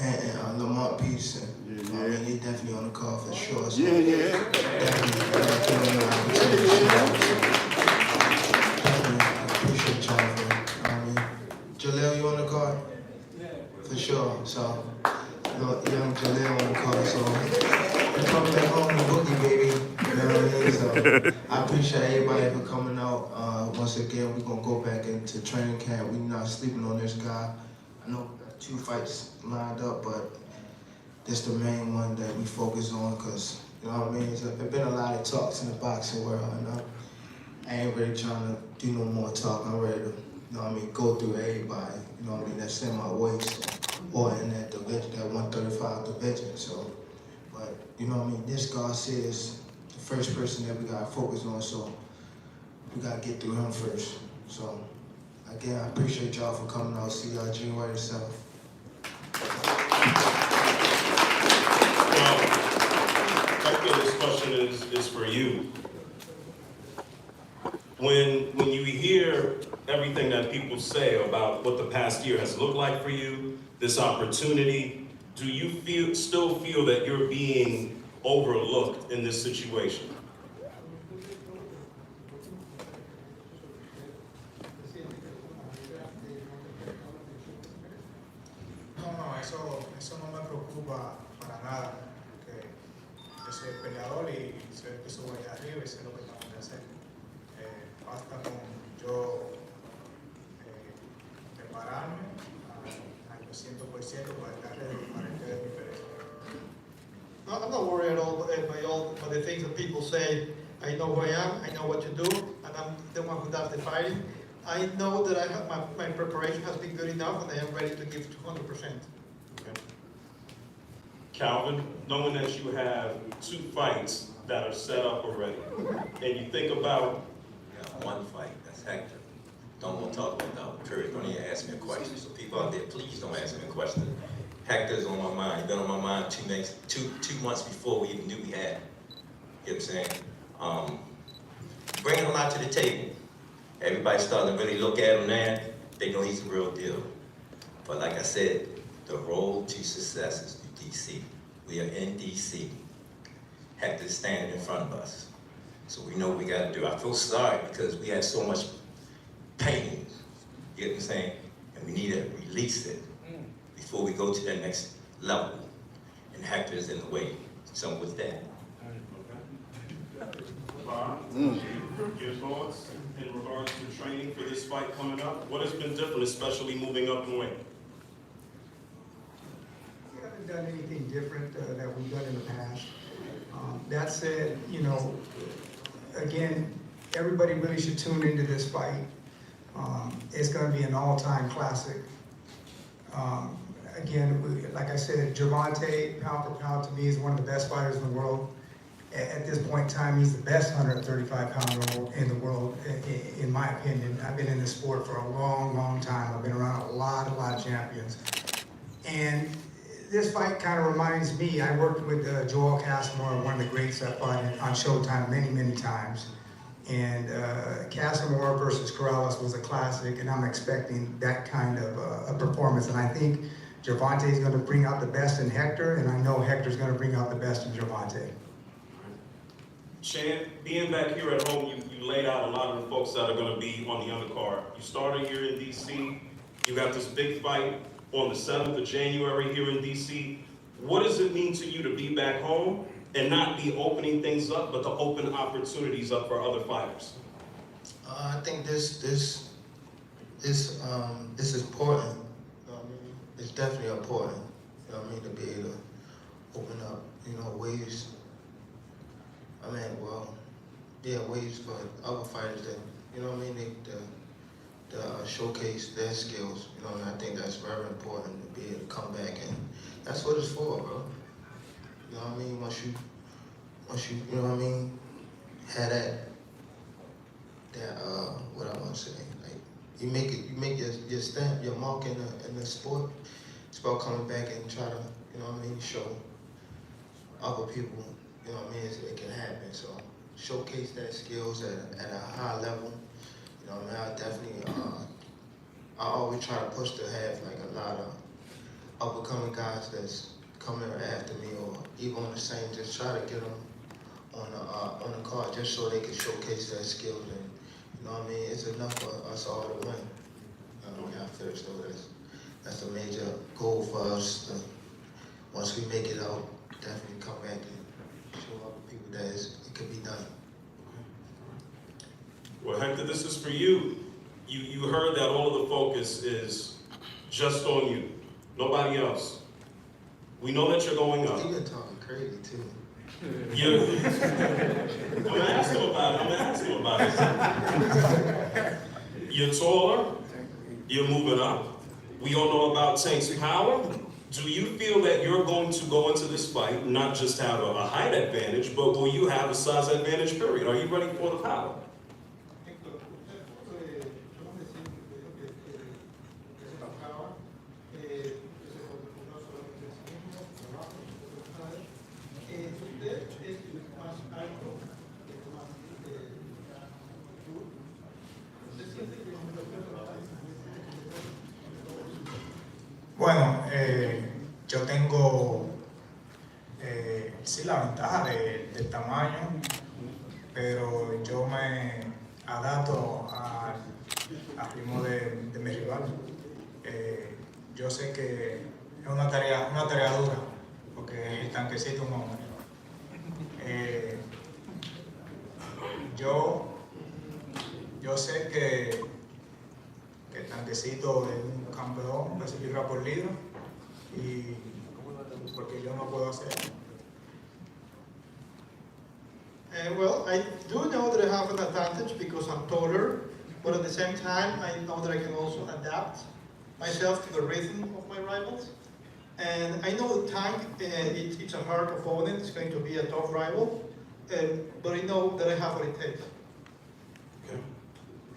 and Lamont Peace, and you know what I mean, he definitely on the card for sure. So definitely appreciate y'all for, you know what I mean. Jaleel, you on the card? For sure. So, young Jaleel on the card, so I'm coming back home to Boogie, baby. You know what I mean? So I appreciate everybody for coming out. Once again, we're gonna go back into training camp. We're not sleeping on this guy. I know we got 2 fights lined up, but this the main one that we focus on, because, you know what I mean? There's been a lot of talks in the boxing world, and I ain't really trying to do no more talk. I'm ready to, you know what I mean, go through everybody, you know what I mean, that's in my way, so, or in that division, that 135 division. So, but, you know what I mean, this Garcia is the first person that we gotta focus on, so we gotta get through him first. So, again, I appreciate y'all for coming out. See y'all January 7th. Well, Hector, this question is for you. When you hear everything that people say about what the past year has looked like for you, this opportunity, do you still feel that you're being overlooked in this situation? No, eso no me preocupa para nada, porque yo soy peleador y sé que subo allá arriba y sé lo que tengo que hacer. Basta con yo prepararme al 200% para estar ready para el día de mi pelea. No, I'm not worried at all by the things that people say. I know who I am, I know what to do, and I'm the one who does the fighting. I know that I have my preparation has been good enough, and I am ready to give 200%. Okay. Calvin, knowing that you have 2 fights that are set up already, and you think about... One fight, that's Hector. Don't want to talk about that. Period. Don't even ask me a question. So people out there, please don't ask me a question. Hector's on my mind. He's been on my mind 2 months before we even knew we had him. You know what I'm saying? Bringing him out to the table. Everybody's starting to really look at him now. They know he's the real deal. But like I said, the road to success is through DC. We are in DC. Hector's standing in front of us. So we know what we got to do. I feel sorry because we had so much pain, you get what I'm saying? And we need to release it before we go to that next level. And Hector is in the way. So with that. Bob, your thoughts in regards to training for this fight coming up? What has been different, especially moving up in weight? We haven't done anything different that we've done in the past. That said, you know, again, everybody really should tune into this fight. It's going to be an all-time classic. Again, like I said, Gervonta, pound for pound, to me, is one of the best fighters in the world. At this point in time, he's the best 135-pounder in the world, in my opinion. I've been in this sport for a long, long time. I've been around a lot of champions. And this fight kind of reminds me, I worked with Joel Casamore, one of the greats that fought on Showtime many times. And Casamore versus Corrales was a classic, and I'm expecting that kind of a performance. And I think Gervonta is going to bring out the best in Hector, and I know Hector's going to bring out the best in Gervonta. Shan, being back here at home, you laid out a lot of the folks that are going to be on the undercard. You started here in DC. You got this big fight on the 7th of January here in DC. What does it mean to you to be back home and not be opening things up, but to open opportunities up for other fighters? I think this is important. You know what I mean? It's definitely important. You know what I mean, to be able to open up, you know, ways. I mean, well, yeah, ways for other fighters that, you know what I mean, to showcase their skills. You know, and I think that's very important to be able to come back, and that's what it's for, bro. You know what I mean? Once you, you know what I mean, had that, what I want to say, like, you make your stamp, your mark in the sport. It's about coming back and try to, you know what I mean, show other people, you know what I mean, it can happen. So showcase that skills at a high level. You know what I mean, I definitely, I always try to push to have like a lot of up-and-coming guys that's coming after me or even on the same, just try to get them on the card just so they can showcase their skills. And you know what I mean, it's enough for us all to win. I feel so that's a major goal for us. Once we make it out, definitely come back and show other people that it can be done. Well, Hector, this is for you. You heard that all of the focus is just on you, nobody else. We know that you're going up. You've been talking crazy too. I'm gonna ask him about it. You're taller, you're moving up. We all know about Tank's power. Do you feel that you're going to go into this fight, not just have a height advantage, but will you have a size advantage, period? Are you ready for the power? Bueno, yo tengo sí la ventaja del tamaño, pero yo me adapto al ritmo de mi rival. Yo sé que es una tarea dura, porque el tanquecito es un hombre. Yo sé que el tanquecito es un campeón, es libra por libra, y porque yo no puedo hacer. Well, I do know that I have an advantage because I'm taller, but at the same time, I know that I can also adapt myself to the rhythm of my rivals. And I know that Tank, it's a hard opponent, it's going to be a tough rival, but I know that I have what it takes. Okay.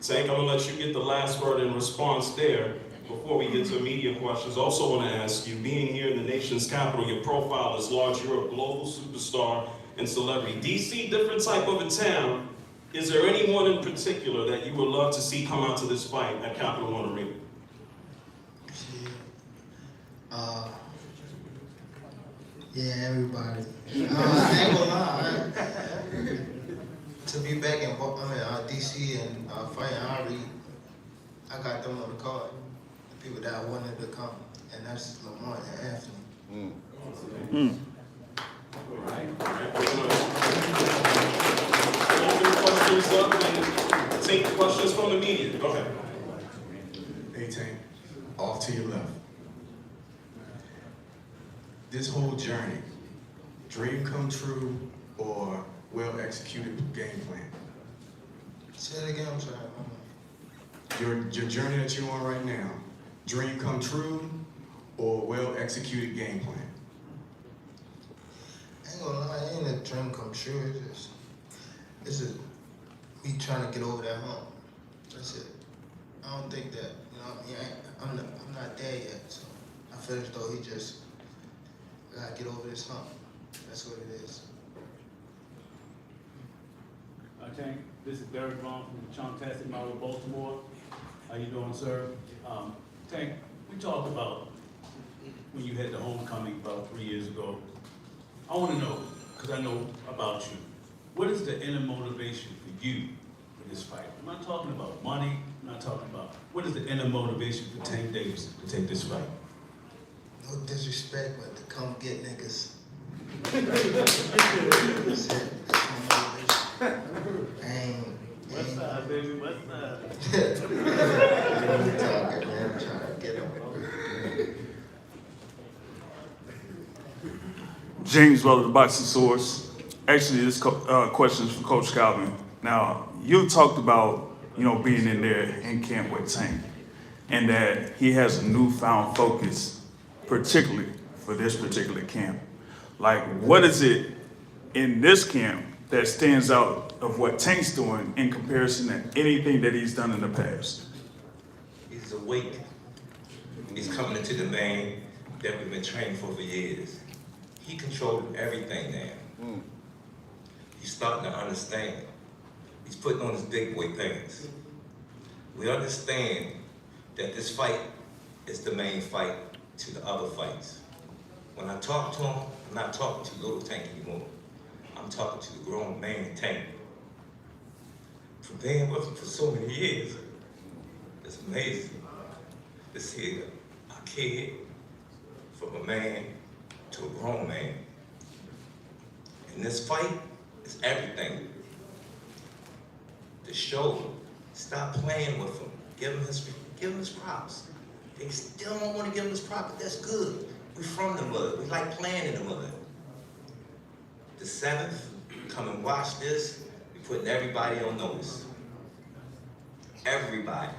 Tank, I'm gonna let you get the last word in response there. Before we get to media questions, also want to ask you, being here in the nation's capital, your profile is large, you're a global superstar and celebrity. DC, different type of a town. Is there anyone in particular that you would love to see come out to this fight at Capital One Arena? Yeah, everybody. I ain't gonna lie. To be back in DC and fighting Ari, I got them on the card. The people that I wanted to come, and that's Lamar and Anthony. Open questions up and take questions from the media. Go ahead. Hey, Tank, off to your left. This whole journey, dream come true or well-executed game plan? Say it again, I'm sorry. Your journey that you're on right now, dream come true or well-executed game plan? I ain't gonna lie, it ain't a dream come true. It's just me trying to get over that hump. That's it. I don't think that, you know, I'm not there yet. So I feel as though he just gotta get over this hump. That's what it is. Tank, this is Gervonta from the Chomtastic Model of Baltimore. How you doing, sir? Tank, we talked about when you had the homecoming about 3 years ago. I want to know, because I know about you, what is the inner motivation for you for this fight? I'm not talking about money, I'm not talking about, what is the inner motivation for Tank Davis to take this fight? No disrespect, but to come get niggas. What's up, baby? What's up? I'm talking, man. I'm trying to get him. James Weller, the Boxing Source. Actually, this question is for Coach Calvin. Now, you talked about, you know, being in there in camp with Tank, and that he has a newfound focus, particularly for this particular camp. Like, what is it in this camp that stands out of what Tank's doing in comparison to anything that he's done in the past? He's awake. He's coming into the vein that we've been training for years. He controlled everything now. He's starting to understand. He's putting on his big boy pants. We understand that this fight is the main fight to the other fights. When I talk to him, I'm not talking to little Tank anymore. I'm talking to the grown man Tank. From being with him for so many years, it's amazing to see a kid from a man to a grown man. And this fight is everything. The show, stop playing with him. Give him his props. They still don't want to give him his props, but that's good. We're from the mud. We like playing in the mud. The 7th, come and watch this. We're putting everybody on notice. Everybody.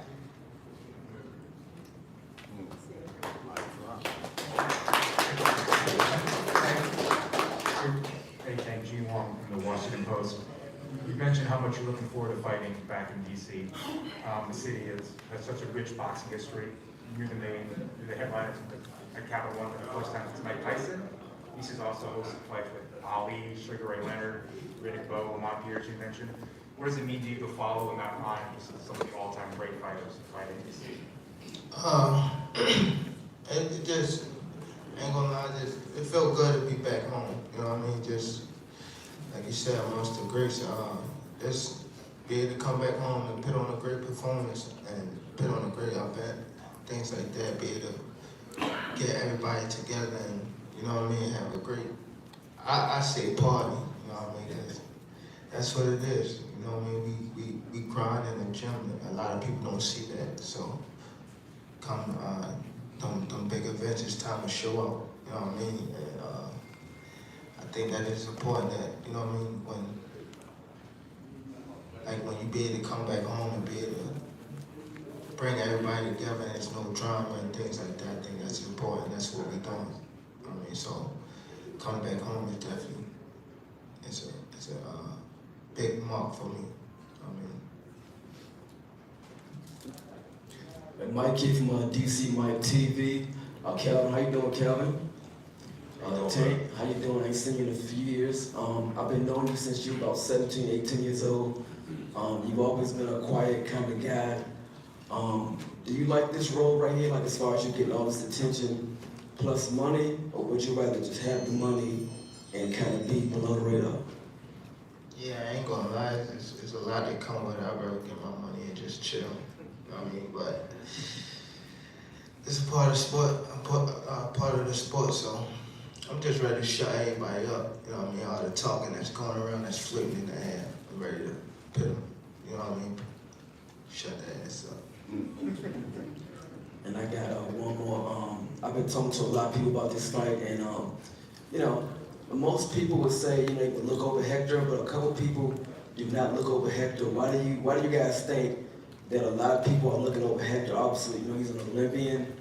Hey, Tank, G. Wong from the Washington Post. You mentioned how much you're looking forward to fighting back in D.C. The city has such a rich boxing history. You're the headliner at Capital One for the first time since Mike Tyson. DC's also hosted fights with Ali, Sugar Ray Leonard, Riddick Bowe, Lamont Pierce, you mentioned. What does it mean to you to follow in that line with some of the all-time great fighters fighting in DC? It just, ain't gonna lie, it felt good to be back home. You know what I mean? Just, like you said, amongst the greats, just be able to come back home and put on a great performance and put on a great event, things like that, be able to get everybody together and, you know what I mean, have a great, I say party, you know what I mean? That's what it is, you know what I mean? We grind in the gym, and a lot of people don't see that, so come, them big events, it's time to show up, you know what I mean? And I think that it's important that, you know what I mean, when you be able to come back home and be able to bring everybody together and there's no drama and things like that, I think that's important, that's what we're doing. I mean, so coming back home is definitely, it's a big mark for me. And Mike here from DC Mike TV. Calvin, how you doing, Calvin? Tank, how you doing? I ain't seen you in a few years. I've been knowing you since you were about 17, 18 years old. You've always been a quiet kind of guy. Do you like this role right here, like as far as you getting all this attention plus money, or would you rather just have the money and kind of be below the radar? Yeah, I ain't gonna lie, there's a lot that come with it. I'd rather get my money and just chill, you know what I mean? But it's a part of the sport, part of the sport, so I'm just ready to shut everybody up, you know what I mean? All the talking that's going around, that's floating in the air, I'm ready to put them, you know what I mean? Shut that ass up. And I got one more. I've been talking to a lot of people about this fight, and you know, most people would say, you know, you would look over Hector, but a couple people do not look over Hector. Why do you guys think that a lot of people are looking over Hector? Obviously, you know, he's an Olympian.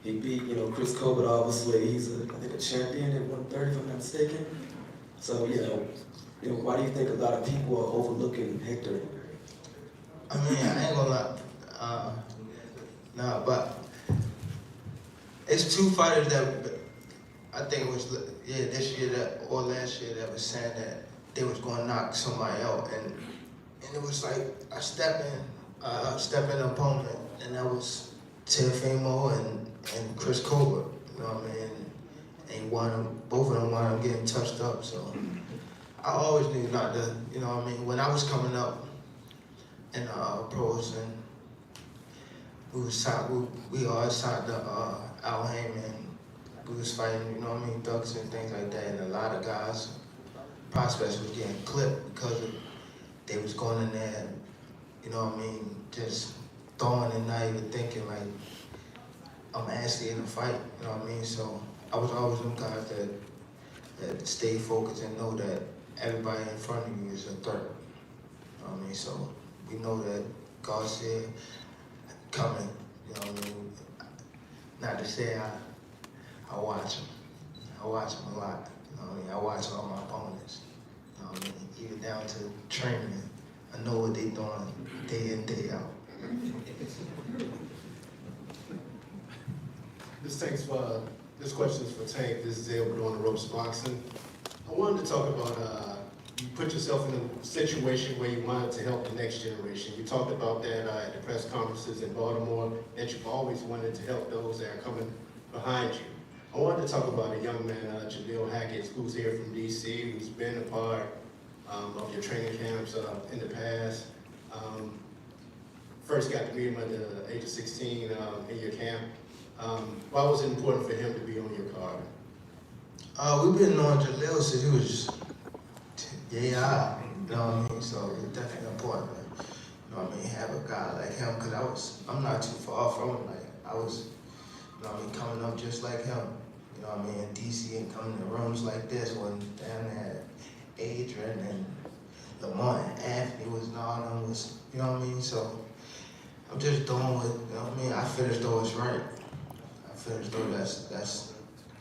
He beat, you know, Chris Colbert. Obviously, he's I think a champion at 130, if I'm not mistaken. So, you know, why do you think a lot of people are overlooking Hector? I mean, I ain't gonna lie. No, but it's two fighters that I think it was this year or last year that was saying that they was gonna knock somebody out, and it was like I step in an opponent, and that was Teofimo and Chris Colbert. You know what I mean? And both of them wound up getting touched up. So I always knew not to. You know what I mean? When I was coming up in pros and we always signed Al Heyman. We was fighting, you know what I mean, ducks and things like that, and a lot of guys, prospects was getting clipped because they was going in there, and, you know what I mean, just throwing and not even thinking like, I'm actually in a fight, you know what I mean? So I was always them guys that stay focused and know that everybody in front of you is a threat, you know what I mean? So we know that Garcia coming, you know what I mean? Not to say I watch him. I watch him a lot. You know what I mean? I watch all my opponents. You know what I mean? Even down to training. I know what they doing day in, day out. This question is for Tank. This is Albert on the ropes boxing. I wanted to talk about, you put yourself in a situation where you wanted to help the next generation. You talked about that at the press conferences in Baltimore, that you've always wanted to help those that are coming behind you. I wanted to talk about a young man, Jamil Hackett, who's here from DC, who's been a part of your training camps in the past. First got to meet him at the age of 16 in your camp. Why was it important for him to be on your card? We've been knowing Jaleel since he was just, you know what I mean? So it's definitely important, you know what I mean, have a guy like him, because I'm not too far from him. Like, I was, you know what I mean, coming up just like him, you know what I mean, in DC and coming to rooms like this when down there, Adrian and Lamont and Anthony was, you know what I mean? So I'm just doing what, you know what I mean, I feel as though it's right. I feel as though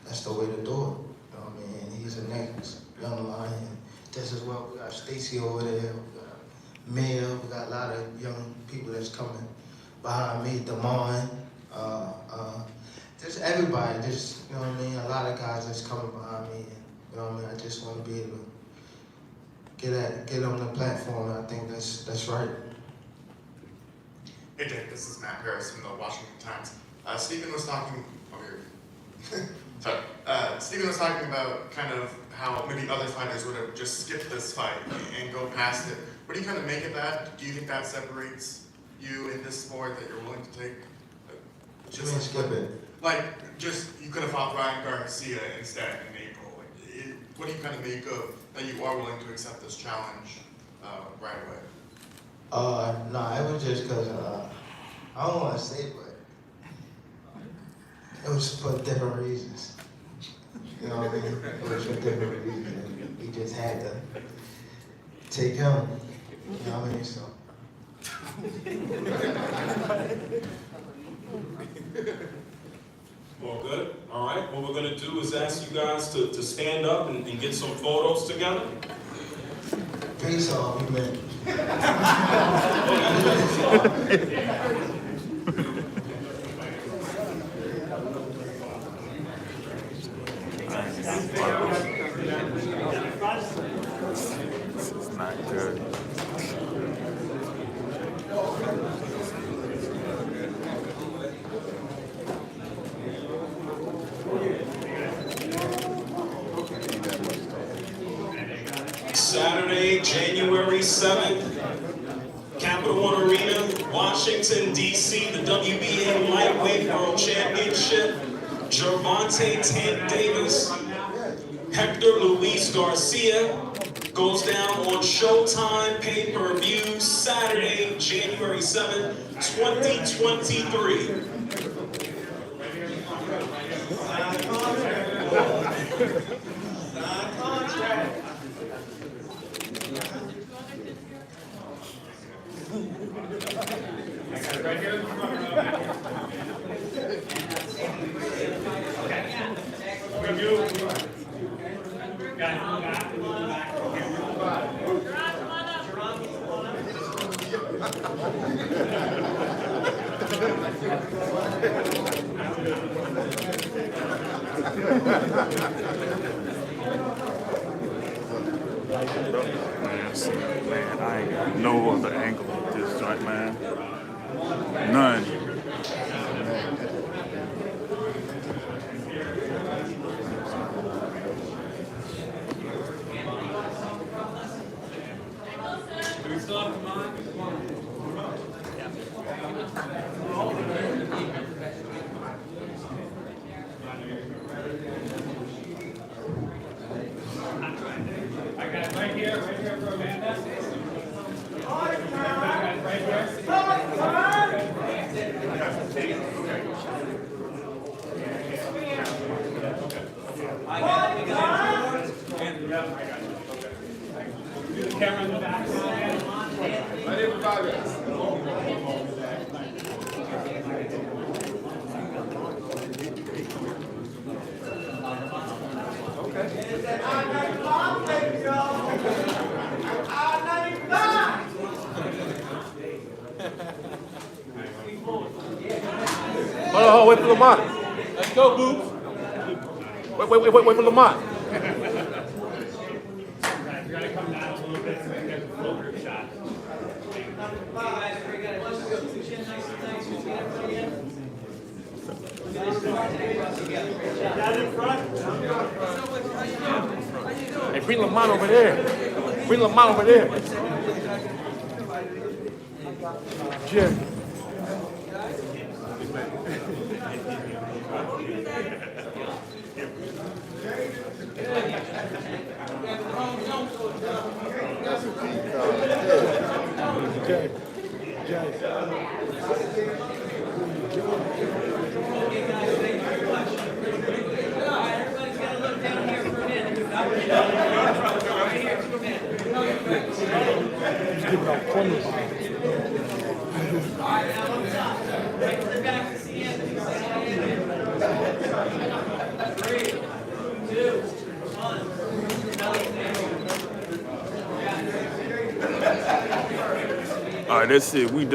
that's the way to do it. You know what I mean? And he's the next young lion. Just as well, we got Stacy over there, we got Mia, we got a lot of young people that's coming behind me, Damon, just everybody, just, you know what I mean? A lot of guys that's coming behind me, and, you know what I mean? I just want to be able to get on the platform, and I think that's right. Hey Jake, this is Matt Harris from the Washington Times. Stephen was talking, Stephen was talking about kind of how maybe other fighters would have just skipped this fight and go past it. What do you kind of make of that? Do you think that separates you in this sport, that you're willing to take? Just skip it. Like, just, you could have fought Ryan Garcia instead in April. What do you kind of make of that you are willing to accept this challenge right away? No, it was just because, I don't want to say it, but it was for different reasons. You know what I mean? It was for different reasons. And we just had to take him. You know what I mean? So. Well, good. All right. What we're going to do is ask you guys to stand up and get some photos together. Peace off, you man. This is not good. Saturday, January 7th, Capital One Arena, Washington, D.C., the WBA Lightweight World Championship. Gervonta Tank Davis, Hector Luis Garcia goes down on Showtime pay-per-view Saturday, January 7th, 2023. Right here in the front row. We do. Guys, Man, I ain't got no other angle of this joint, man. None. do we still have them on? I got it right here for Amanda. Right here. Do the camera in the back. Let everybody. Hold on, wait for Lamont. Let's go, Boots. Wait for Lamont. You gotta come down a little bit so we get the full group shot. Hey, bring Lamont over there. Bring Lamont over there. Jim. All right, that's it. We done.